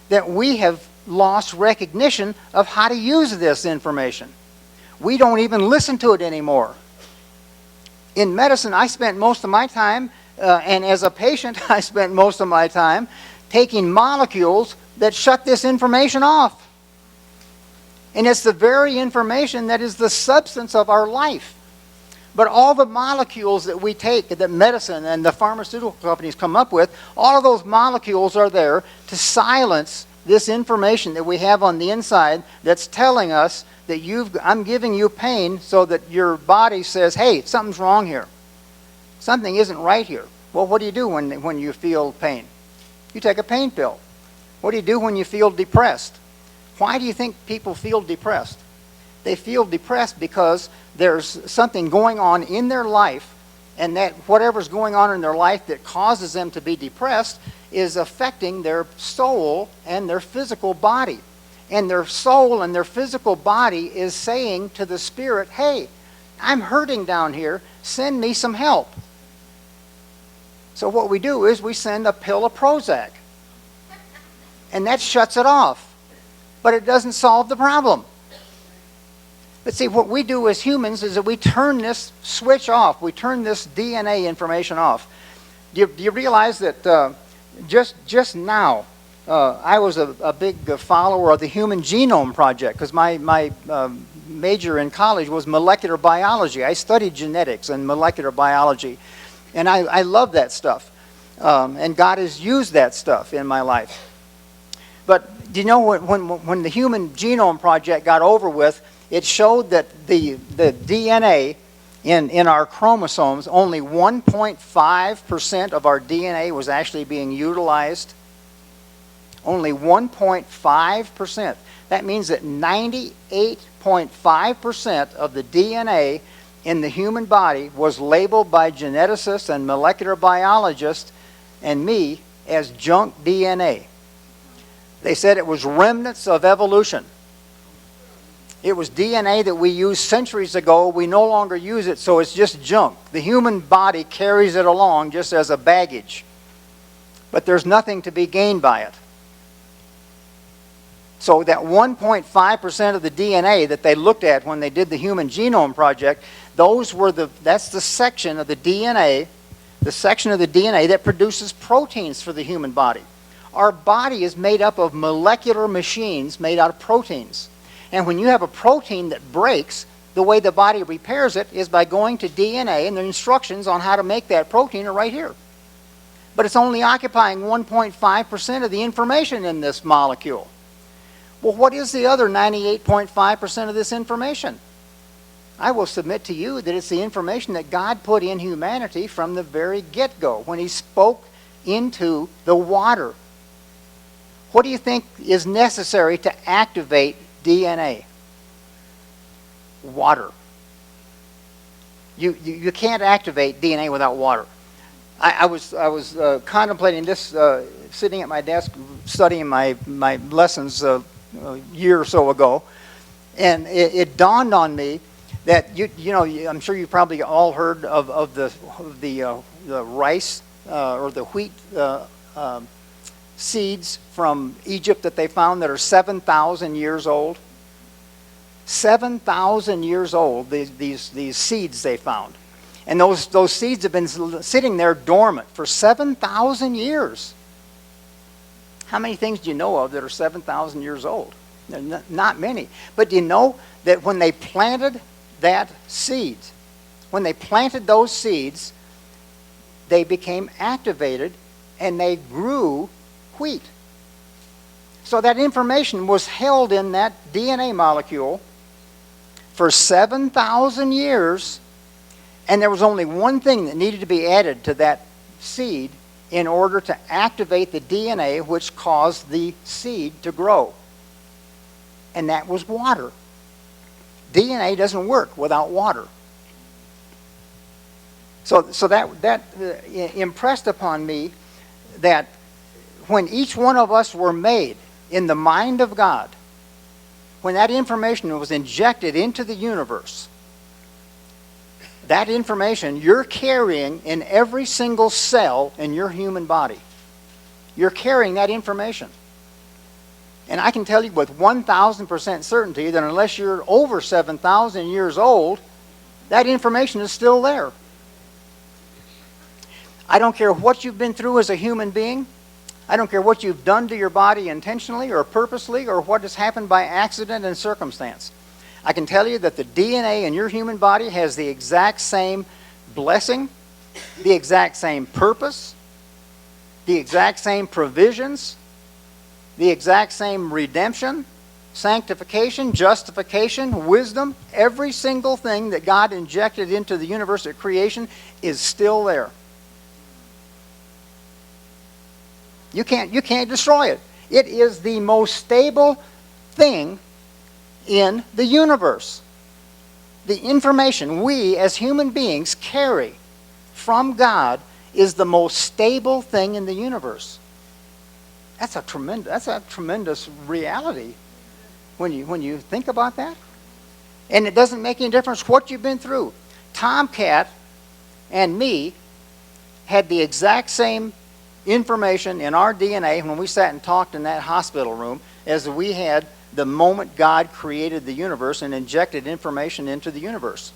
that we have lost recognition of how to use this information. We don't even listen to it anymore. In medicine, I spent most of my time, and as a patient, I spent most of my time taking molecules that shut this information off. And it's the very information that is the substance of our life. But all the molecules that we take, that medicine and the pharmaceutical companies come up with, all of those molecules are there to silence this information that we have on the inside that's telling us that I'm giving you pain so that your body says, hey, something's wrong here. Something isn't right here. Well, what do you do when you feel pain? You take a pain pill. What do you do when you feel depressed? Why do you think people feel depressed? They feel depressed because there's something going on in their life, and that whatever's going on in their life that causes them to be depressed is affecting their soul and their physical body. And their soul and their physical body is saying to the spirit, hey, I'm hurting down here. Send me some help. So what we do is we send a pill of Prozac. And that shuts it off. But it doesn't solve the problem. But see, what we do as humans is that we turn this switch off. We turn this DNA information off. Do you realize that just now, I was a big follower of the Human Genome Project because my major in college was molecular biology. I studied genetics and molecular biology. And I love that stuff. And God has used that stuff in my life. But do you know when the Human Genome Project got over with, it showed that the DNA in our chromosomes, only 1.5% of our DNA was actually being utilized. Only 1.5%. That means that 98.5% of the DNA in the human body was labeled by geneticists and molecular biologists and me as junk DNA. They said it was remnants of evolution. It was DNA that we used centuries ago. We no longer use it, so it's just junk. The human body carries it along just as a baggage. But there's nothing to be gained by it. So that 1.5% of the DNA that they looked at when they did the Human Genome Project, that's the section of the DNA, that produces proteins for the human body. Our body is made up of molecular machines made out of proteins. And when you have a protein that breaks, the way the body repairs it is by going to DNA, and the instructions on how to make that protein are right here. But it's only occupying 1.5% of the information in this molecule. Well, what is the other 98.5% of this information? I will submit to you that it's the information that God put in humanity from the very get-go, when He spoke into the water. What do you think is necessary to activate DNA? Water. You can't activate DNA without water. I was contemplating this, sitting at my desk studying my lessons a year or so ago, and it dawned on me that I'm sure you probably all heard of the rice or the wheat seeds from Egypt that they found that are 7,000 years old. 7,000 years old, these seeds they found. And those seeds have been sitting there dormant for 7,000 years. How many things do you know of that are 7,000 years old? Not many. But do you know that when they planted that seed, when they planted those seeds, they became activated and they grew wheat. So that information was held in that DNA molecule for 7,000 years, and there was only one thing that needed to be added to that seed in order to activate the DNA which caused the seed to grow. And that was water. DNA doesn't work without water. So that impressed upon me that when each one of us were made in the mind of God, when that information was injected into the universe, that information you're carrying in every single cell in your human body. You're carrying that information. And I can tell you with 1,000% certainty that unless you're over 7,000 years old, that information is still there. I don't care what you've been through as a human being. I don't care what you've done to your body intentionally or purposely or what has happened by accident and circumstance. I can tell you that the DNA in your human body has the exact same blessing, the exact same purpose, the exact same provisions, the exact same redemption, sanctification, justification, wisdom. Every single thing that God injected into the universe at creation is still there. You can't destroy it. It is the most stable thing in the universe. The information we as human beings carry from God is the most stable thing in the universe. That's a tremendous reality when you think about that. And it doesn't make any difference what you've been through. Tomcat and me had the exact same information in our DNA when we sat and talked in that hospital room as we had the moment God created the universe and injected information into the universe.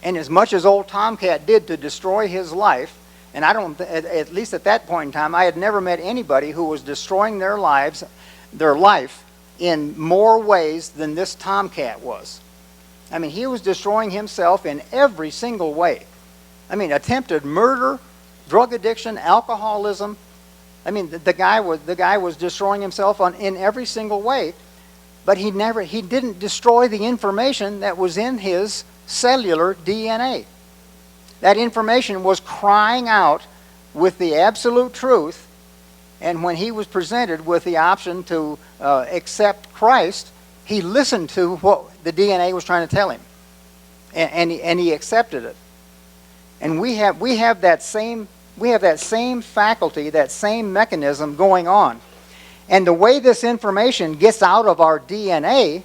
And as much as old Tomcat did to destroy his life, and at least at that point in time, I had never met anybody who was destroying their life in more ways than this Tomcat was. I mean, he was destroying himself in every single way. I mean, attempted murder, drug addiction, alcoholism. I mean, the guy was destroying himself in every single way, but he didn't destroy the information that was in his cellular DNA. That information was crying out with the absolute truth, and when he was presented with the option to accept Christ, he listened to what the DNA was trying to tell him, and he accepted it. And we have that same faculty, that same mechanism going on. And the way this information gets out of our DNA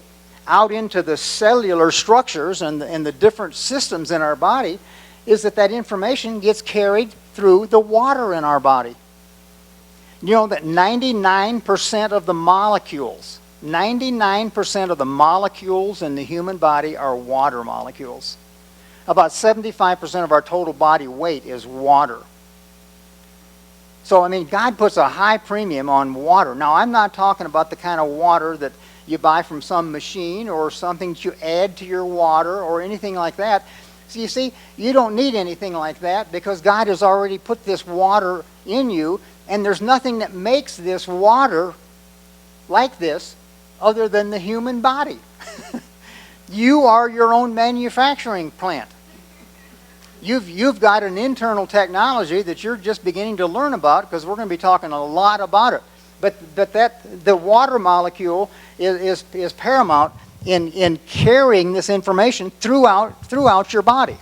out into the cellular structures and the different systems in our body is that information gets carried through the water in our body. You know that 99% of the molecules, 99% of the molecules in the human body are water molecules. About 75% of our total body weight is water. So, I mean, God puts a high premium on water. Now, I'm not talking about the kind of water that you buy from some machine or something that you add to your water or anything like that. So you see, you don't need anything like that because God has already put this water in you, and there's nothing that makes this water like this other than the human body. You are your own manufacturing plant. You've got an internal technology that you're just beginning to learn about, because we're going to be talking a lot about it. But the water molecule is paramount in carrying this information throughout your body.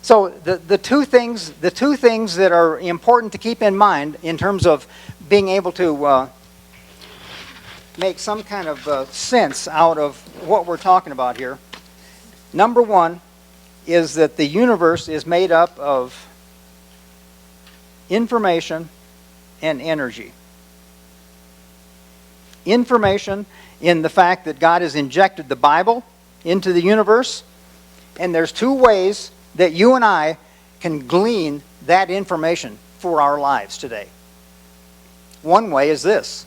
So the two things that are important to keep in mind in terms of being able to make some kind of sense out of what we're talking about here. Number one is that the universe is made up of information and energy. Information in the fact that God has injected the Bible into the universe, and there's two ways that you and I can glean that information for our lives today. One way is this.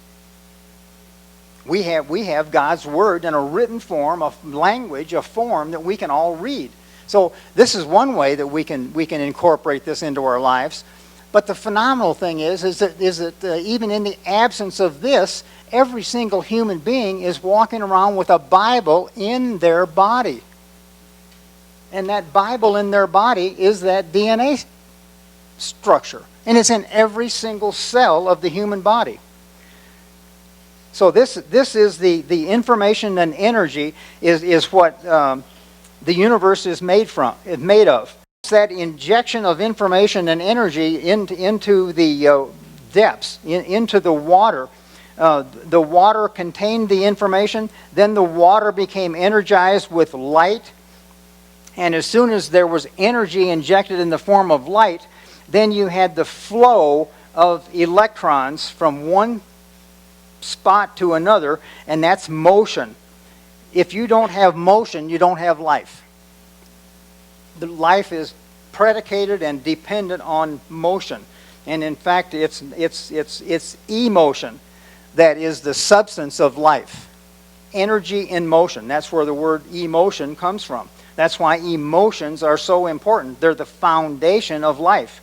We have God's Word in a written form, a language, a form that we can all read. So this is one way that we can incorporate this into our lives. But the phenomenal thing is that even in the absence of this, every single human being is walking around with a Bible in their body. And that Bible in their body is that DNA structure. And it's in every single cell of the human body. So this is the information and energy is what the universe is made of. It's that injection of information and energy into the depths, into the water. The water contained the information. Then the water became energized with light. And as soon as there was energy injected in the form of light, then you had the flow of electrons from one spot to another, and that's motion. If you don't have motion, you don't have life. The life is predicated and dependent on motion. And in fact, it's emotion that is the substance of life. Energy in motion. That's where the word emotion comes from. That's why emotions are so important. They're the foundation of life.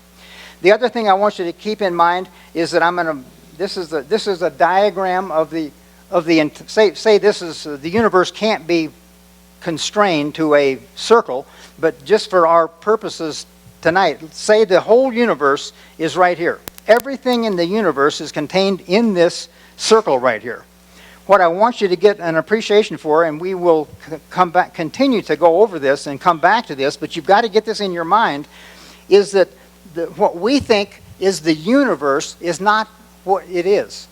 The other thing I want you to keep in mind is that this is a diagram of the say this is the universe can't be constrained to a circle, but just for our purposes tonight, say the whole universe is right here. Everything in the universe is contained in this circle right here. What I want you to get an appreciation for, and we will continue to go over this and come back to this, but you've got to get this in your mind, is that what we think is the universe is not what it is.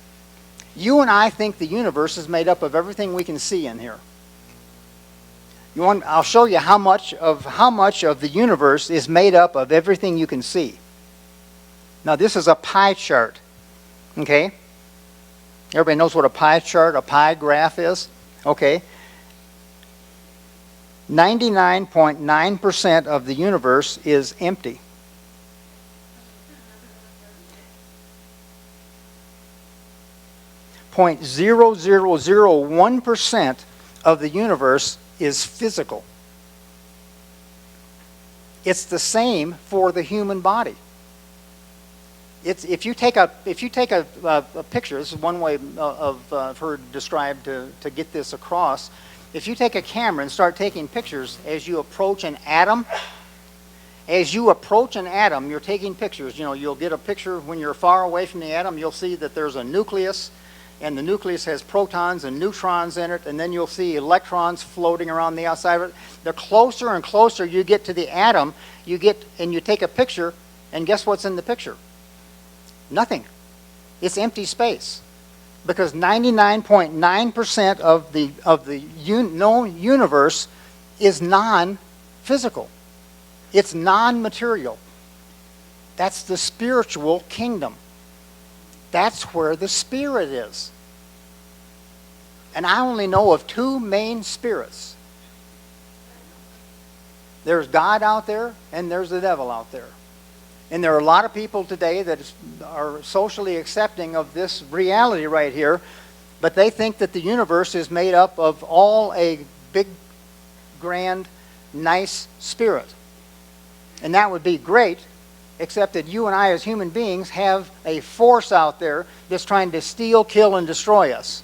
You and I think the universe is made up of everything we can see in here. I'll show you how much of the universe is made up of everything you can see. Now this is a pie chart. Okay? Everybody knows what a pie chart, a pie graph is? Okay. 99.9% of the universe is empty. .0001% of the universe is physical. It's the same for the human body. If you take a picture, this is one way I've heard described to get this across. If you take a camera and start taking pictures as you approach an atom, you're taking pictures. You know, you'll get a picture when you're far away from the atom. You'll see that there's a nucleus, and the nucleus has protons and neutrons in it, and then you'll see electrons floating around the outside of it. The closer and closer you get to the atom, you take a picture, and guess what's in the picture? Nothing. It's empty space. because 99.9% of the known universe is non-physical. It's non-material. That's the spiritual kingdom. That's where the spirit is. And I only know of two main spirits. There's God out there, and there's the devil out there. And there are a lot of people today that are socially accepting of this reality right here, but they think that the universe is made up of all a big, grand, nice spirit. And that would be great, except that you and I as human beings have a force out there that's trying to steal, kill, and destroy us.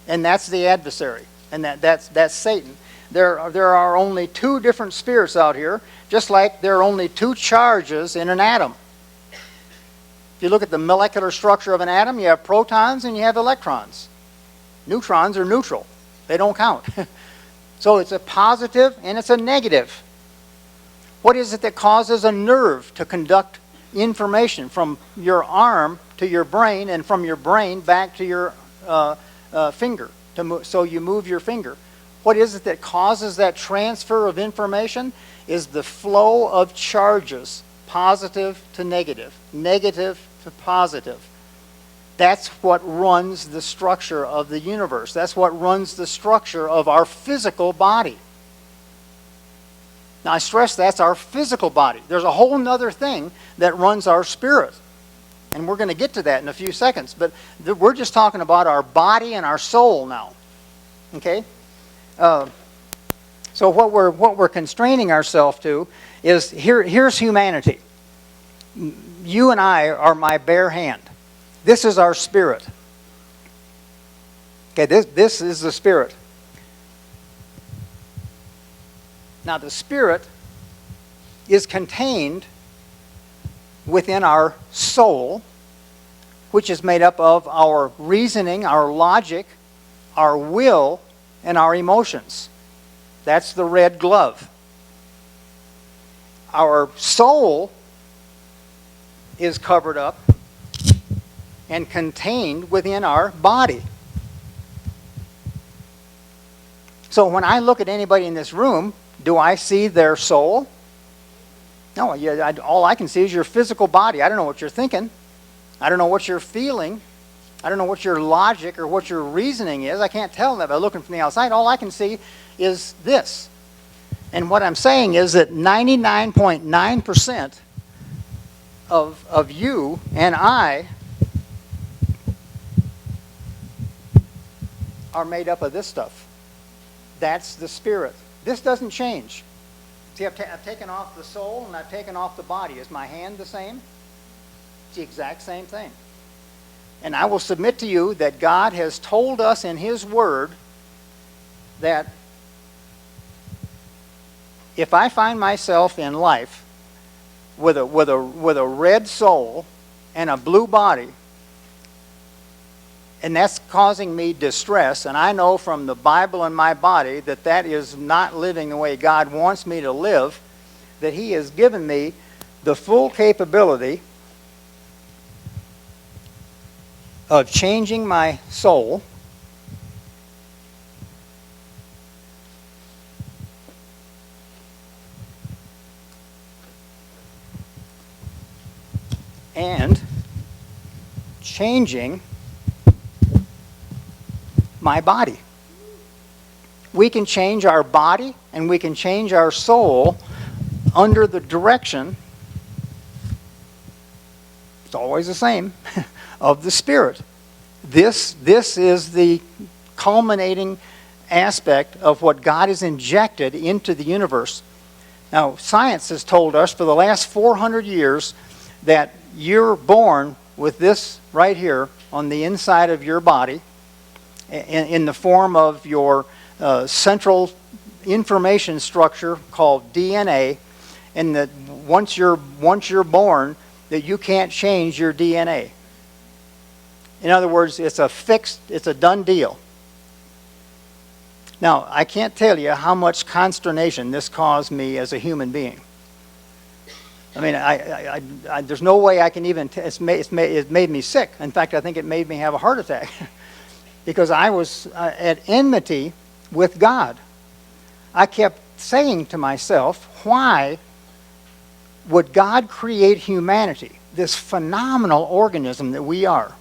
And that's the adversary, and that's Satan. There are only two different spirits out here, just like there are only two charges in an atom. If you look at the molecular structure of an atom, you have protons and you have electrons. Neutrons are neutral. They don't count. So it's a positive and it's a negative. What is it that causes a nerve to conduct information from your arm to your brain and from your brain back to your finger, so you move your finger? What is it that causes that transfer of information? Is the flow of charges, positive to negative, negative to positive. That's what runs the structure of the universe. That's what runs the structure of our physical body. Now I stress that's our physical body. There's a whole other thing that runs our spirit. And we're going to get to that in a few seconds. But we're just talking about our body and our soul now. Okay? So what we're constraining ourselves to is here's humanity. You and I are my bare hand. This is our spirit. Okay, this is the spirit. Now the spirit is contained within our soul, which is made up of our reasoning, our logic, our will, and our emotions. That's the red glove. Our soul is covered up and contained within our body. So when I look at anybody in this room, do I see their soul? No, all I can see is your physical body. I don't know what you're thinking. I don't know what you're feeling. I don't know what your logic or what your reasoning is. I can't tell that by looking from the outside. All I can see is this. And what I'm saying is that 99.9% of you and I are made up of this stuff. That's the spirit. This doesn't change. See, I've taken off the soul and I've taken off the body. Is my hand the same? It's the exact same thing. And I will submit to you that God has told us in His Word that if I find myself in life with a red soul and a blue body, and that's causing me distress, and I know from the Bible and my body that that is not living the way God wants me to live, that He has given me the full capability of changing my soul and changing my body. We can change our body and we can change our soul under the direction, it's always the same, of the Spirit. This is the culminating aspect of what God has injected into the universe. Now, science has told us for the last 400 years that you're born with this right here on the inside of your body in the form of your central information structure called DNA, and that once you're born, that you can't change your DNA. In other words, it's a done deal. Now, I can't tell you how much consternation this caused me as a human being. I mean, there's no way I can even, it made me sick. In fact, I think it made me have a heart attack because I was at enmity with God. I kept saying to myself, why would God create humanity, this phenomenal organism that we are?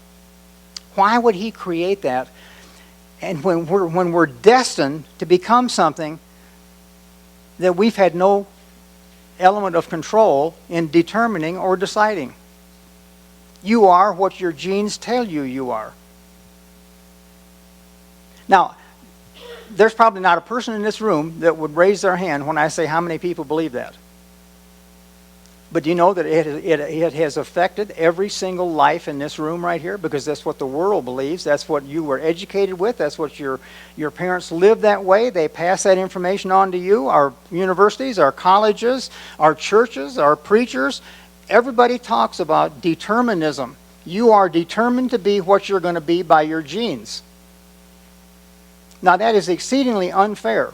Why would he create that? And when we're destined to become something that we've had no element of control in determining or deciding. You are what your genes tell you you are. Now, there's probably not a person in this room that would raise their hand when I say how many people believe that. But do you know that it has affected every single life in this room right here? Because that's what the world believes. That's what you were educated with. That's what your parents lived that way. They pass that information on to you. Our universities, our colleges, our churches, our preachers, everybody talks about determinism. You are determined to be what you're going to be by your genes. Now that is exceedingly unfair.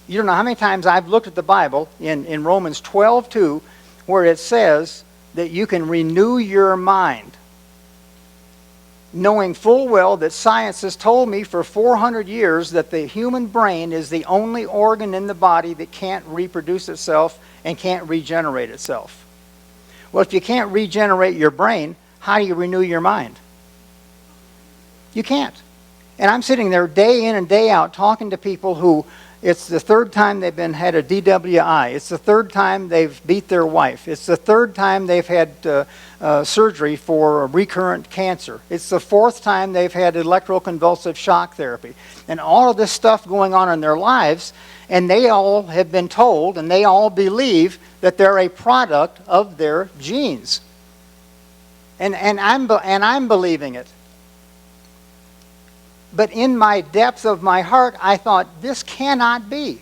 You don't know how many times I've looked at the Bible in Romans 12:2, where it says that you can renew your mind, knowing full well that science has told me for 400 years that the human brain is the only organ in the body that can't reproduce itself and can't regenerate itself. Well, if you can't regenerate your brain, how do you renew your mind? You can't. And I'm sitting there day in and day out talking to people who, it's the third time they've had a DWI. It's the third time they've beat their wife. It's the third time they've had surgery for recurrent cancer. It's the fourth time they've had electroconvulsive shock therapy. And all of this stuff going on in their lives, and they all have been told, and they all believe that they're a product of their genes. And I'm believing it. But in my depth of my heart, I thought, this cannot be.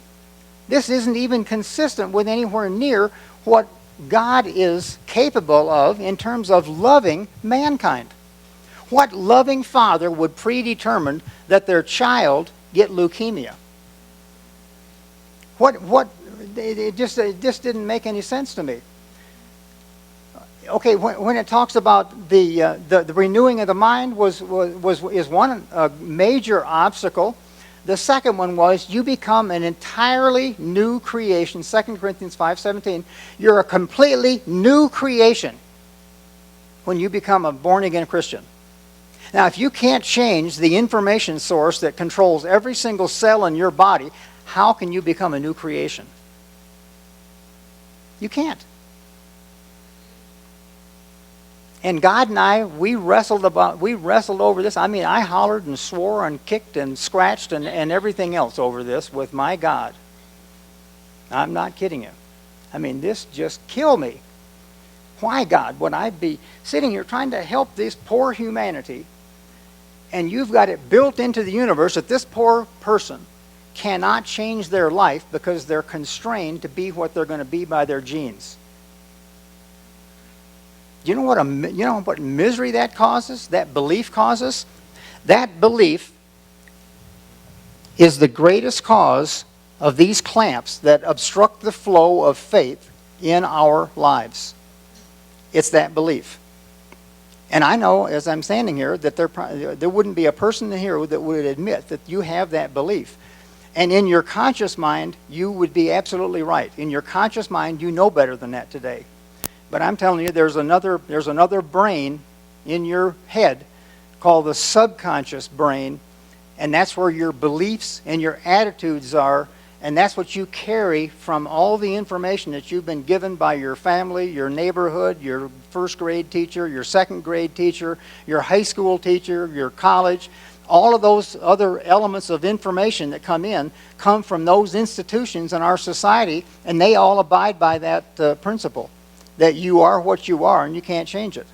This isn't even consistent with anywhere near what God is capable of in terms of loving mankind. What loving father would predetermine that their child get leukemia? It just didn't make any sense to me. Okay, when it talks about the renewing of the mind is one major obstacle. The second one was you become an entirely new creation. 2 Corinthians 5:17. You're a completely new creation when you become a born-again Christian. Now, if you can't change the information source that controls every single cell in your body, how can you become a new creation? You can't. And God and I, we wrestled over this. I mean, I hollered and swore and kicked and scratched and everything else over this with my God. I'm not kidding you. I mean, this just killed me. Why, God, would I be sitting here trying to help this poor humanity, and you've got it built into the universe that this poor person cannot change their life because they're constrained to be what they're going to be by their genes? You know what misery that causes? That belief causes? That belief is the greatest cause of these clamps that obstruct the flow of faith in our lives. It's that belief. And I know, as I'm standing here, that there wouldn't be a person here that would admit that you have that belief. And in your conscious mind, you would be absolutely right. In your conscious mind, you know better than that today. But I'm telling you, there's another brain in your head called the subconscious brain, and that's where your beliefs and your attitudes are, and that's what you carry from all the information that you've been given by your family, your neighborhood, your first grade teacher, your second grade teacher, your high school teacher, your college. All of those other elements of information that come from those institutions in our society, and they all abide by that principle. That you are what you are and you can't change it.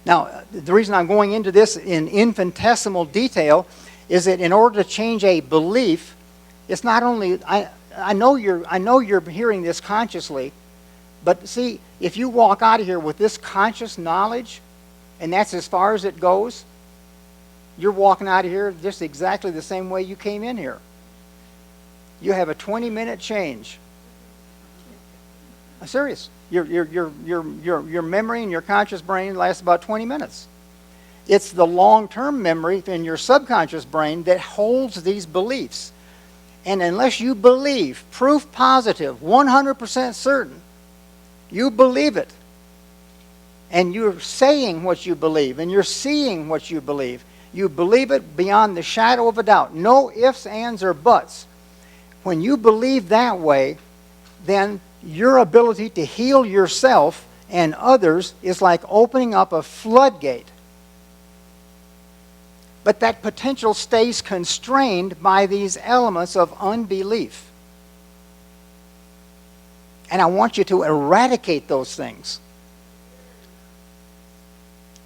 Now, the reason I'm going into this in infinitesimal detail is that in order to change a belief, it's not only, I know you're hearing this consciously, but see, if you walk out of here with this conscious knowledge, and that's as far as it goes, you're walking out of here just exactly the same way you came in here. You have a 20-minute change. I'm serious. Your memory in your conscious brain lasts about 20 minutes. It's the long-term memory in your subconscious brain that holds these beliefs. And unless you believe, proof positive, 100% certain, you believe it, and you're saying what you believe, and you're seeing what you believe it beyond the shadow of a doubt. No ifs, ands, or buts. When you believe that way, then your ability to heal yourself and others is like opening up a floodgate. But that potential stays constrained by these elements of unbelief. And I want you to eradicate those things.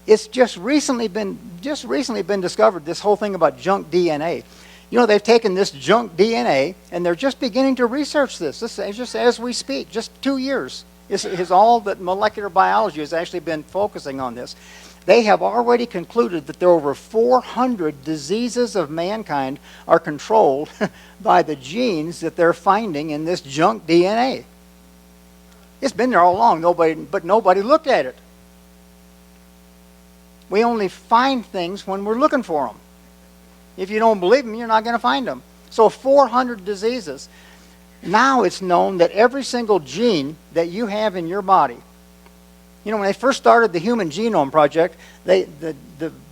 It's just recently been discovered, this whole thing about junk DNA. You know, they've taken this junk DNA and they're just beginning to research this. This is just as we speak, just 2 years is all that molecular biology has actually been focusing on this. They have already concluded that there are over 400 diseases of mankind are controlled by the genes that they're finding in this junk DNA. It's been there all along, but nobody looked at it. We only find things when we're looking for them. If you don't believe them, you're not going to find them. So 400 diseases. Now it's known that every single gene that you have in your body, you know, when they first started the Human Genome Project, the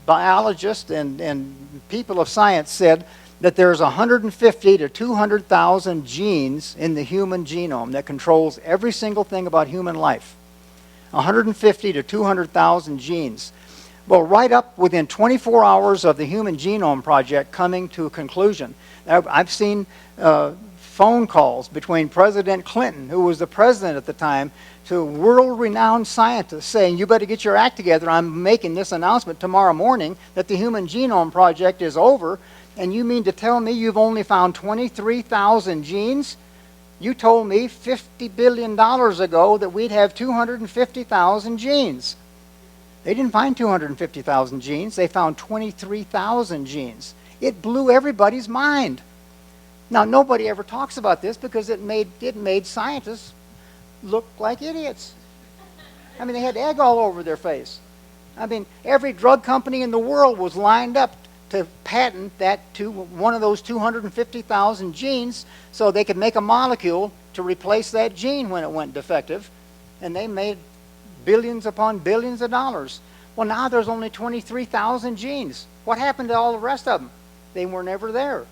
biologists and people of science said that there's 150 to 200,000 genes in the human genome that controls every single thing about human life. 150 to 200,000 genes. Well, right up within 24 hours of the Human Genome Project coming to a conclusion, I've seen phone calls between President Clinton, who was the president at the time, to world-renowned scientists saying, you better get your act together. I'm making this announcement tomorrow morning that the Human Genome Project is over, and you mean to tell me you've only found 23,000 genes? You told me $50 billion ago that we'd have 250,000 genes. They didn't find 250,000 genes. They found 23,000 genes. It blew everybody's mind. Now, nobody ever talks about this because it made scientists look like idiots. I mean, they had egg all over their face. I mean, every drug company in the world was lined up to patent that to one of those 250,000 genes so they could make a molecule to replace that gene when it went defective. And they made billions upon billions of dollars. Well, now there's only 23,000 genes. What happened to all the rest of them? They were never there.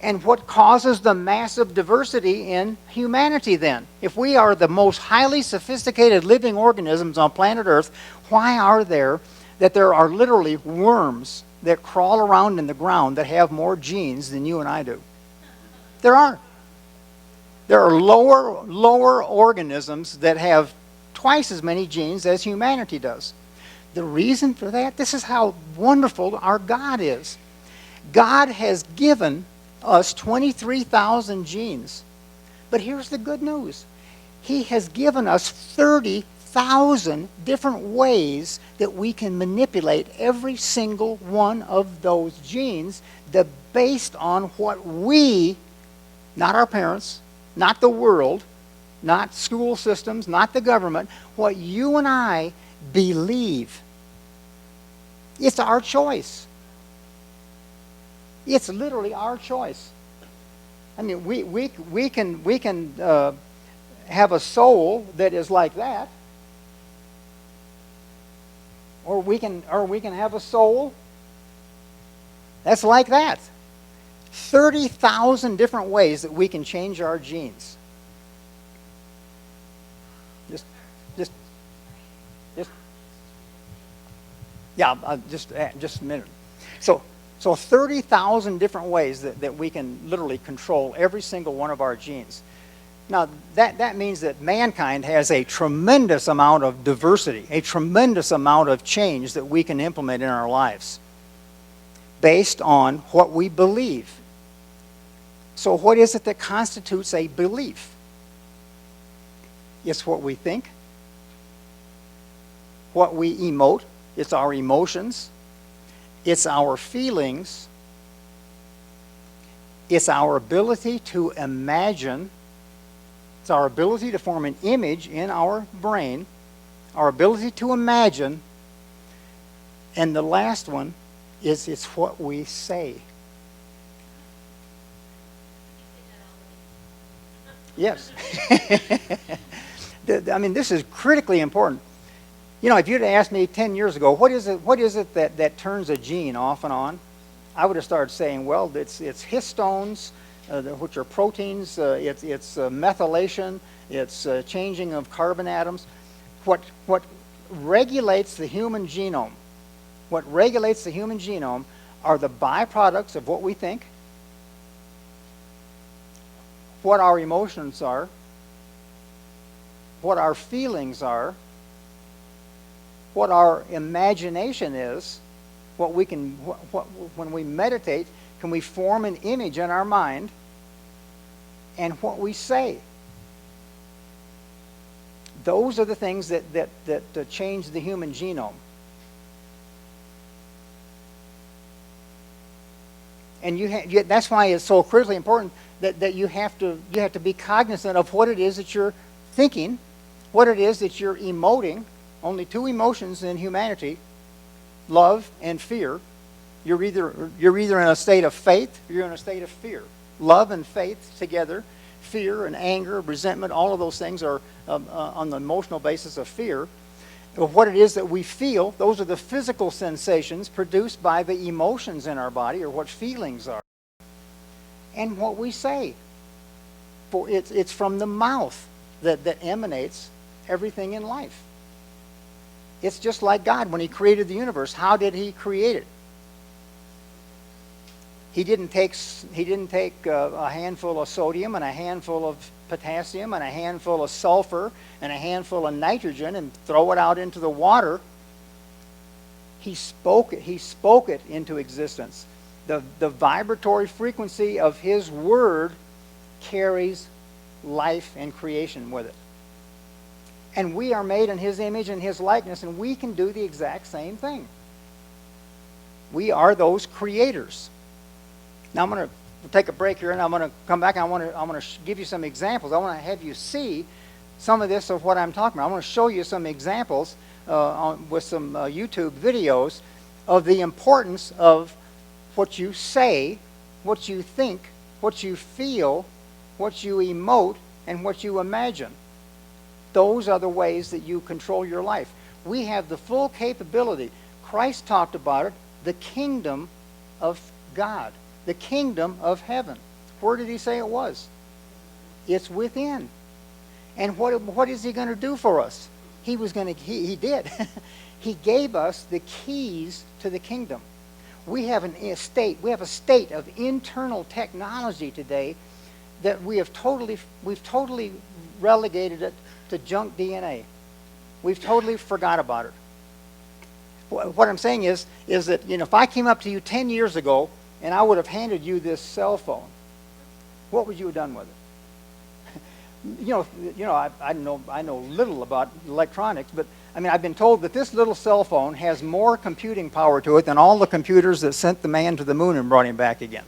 And what causes the massive diversity in humanity then? If we are the most highly sophisticated living organisms on planet Earth, why are there literally worms that crawl around in the ground that have more genes than you and I do? There aren't. There are lower organisms that have twice as many genes as humanity does. The reason for that, this is how wonderful our God is. God has given us 23,000 genes. But here's the good news. He has given us 30,000 different ways that we can manipulate every single one of those genes based on what we, not our parents, not the world, not school systems, not the government, what you and I believe. It's our choice. It's literally our choice. I mean, we can have a soul that is like that, or we can have a soul that's like that. 30,000 different ways that we can change our genes. Just a minute. So 30,000 different ways that we can literally control every single one of our genes. Now, that means that mankind has a tremendous amount of diversity, a tremendous amount of change that we can implement in our lives based on what we believe. So what is it that constitutes a belief? It's what we think, what we emote. It's our emotions. It's our feelings. It's our ability to imagine It's our ability to form an image in our brain, our ability to imagine, and the last one is it's what we say. Yes. I mean, this is critically important. You know, if you'd asked me 10 years ago, what is it that turns a gene off and on? I would have started saying, well, it's histones, which are proteins, it's methylation, it's changing of carbon atoms. What regulates the human genome, are the byproducts of what we think, what our emotions are, what our feelings are, what our imagination is, when we meditate, can we form an image in our mind, and what we say. Those are the things that change the human genome. And that's why it's so critically important that you have to be cognizant of what it is that you're thinking, what it is that you're emoting. Only two emotions in humanity, love and fear. You're either in a state of faith or you're in a state of fear. Love and faith together, fear and anger, resentment, all of those things are on the emotional basis of fear. But what it is that we feel, those are the physical sensations produced by the emotions in our body, or what feelings are. And what we say. For it's from the mouth that emanates everything in life. It's just like God when He created the universe. How did He create it? He didn't take a handful of sodium and a handful of potassium and a handful of sulfur and a handful of nitrogen and throw it out into the water. He spoke it into existence. The vibratory frequency of His word carries life and creation with it. And we are made in His image and His likeness, and we can do the exact same thing. We are those creators. Now I'm going to take a break here, and I'm going to come back, and I'm going to give you some examples. I want to have you see some of this of what I'm talking about. I want to show you some examples with some YouTube videos of the importance of what you say, what you think, what you feel, what you emote, and what you imagine. Those are the ways that you control your life. We have the full capability. Christ talked about it, the kingdom of God, the kingdom of heaven. Where did He say it was? It's within. And what is He going to do for us? He did. He gave us the keys to the kingdom. We have a state of internal technology today that we've totally relegated it to junk DNA. We've totally forgot about it. What I'm saying is that, if I came up to you 10 years ago and I would have handed you this cell phone, what would you have done with it? I know little about electronics, but I've been told that this little cell phone has more computing power to it than all the computers that sent the man to the moon and brought him back again.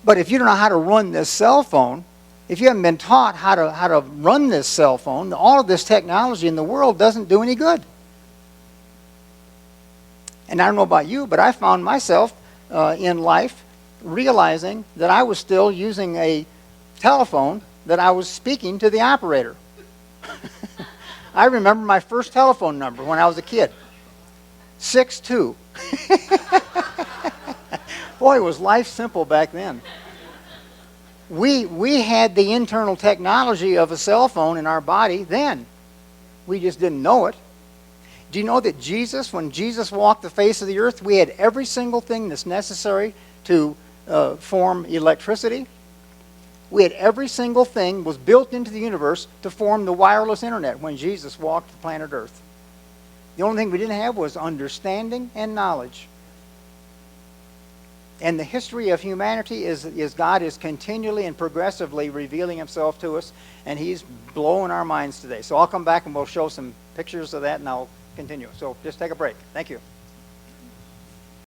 But if you don't know how to run this cell phone, if you haven't been taught how to run this cell phone, all of this technology in the world doesn't do any good. And I don't know about you, but I found myself in life realizing that I was still using a telephone that I was speaking to the operator. I remember my first telephone number when I was a kid. 62. Boy, was life simple back then. We had the internal technology of a cell phone in our body then. We just didn't know it. Do you know that when Jesus walked the face of the earth, we had every single thing that's necessary to form electricity? We had every single thing was built into the universe to form the wireless internet when Jesus walked the planet Earth. The only thing we didn't have was understanding and knowledge. And the history of humanity is God is continually and progressively revealing Himself to us, and He's blowing our minds today. So I'll come back and we'll show some pictures of that, and I'll continue. So just take a break. Thank you.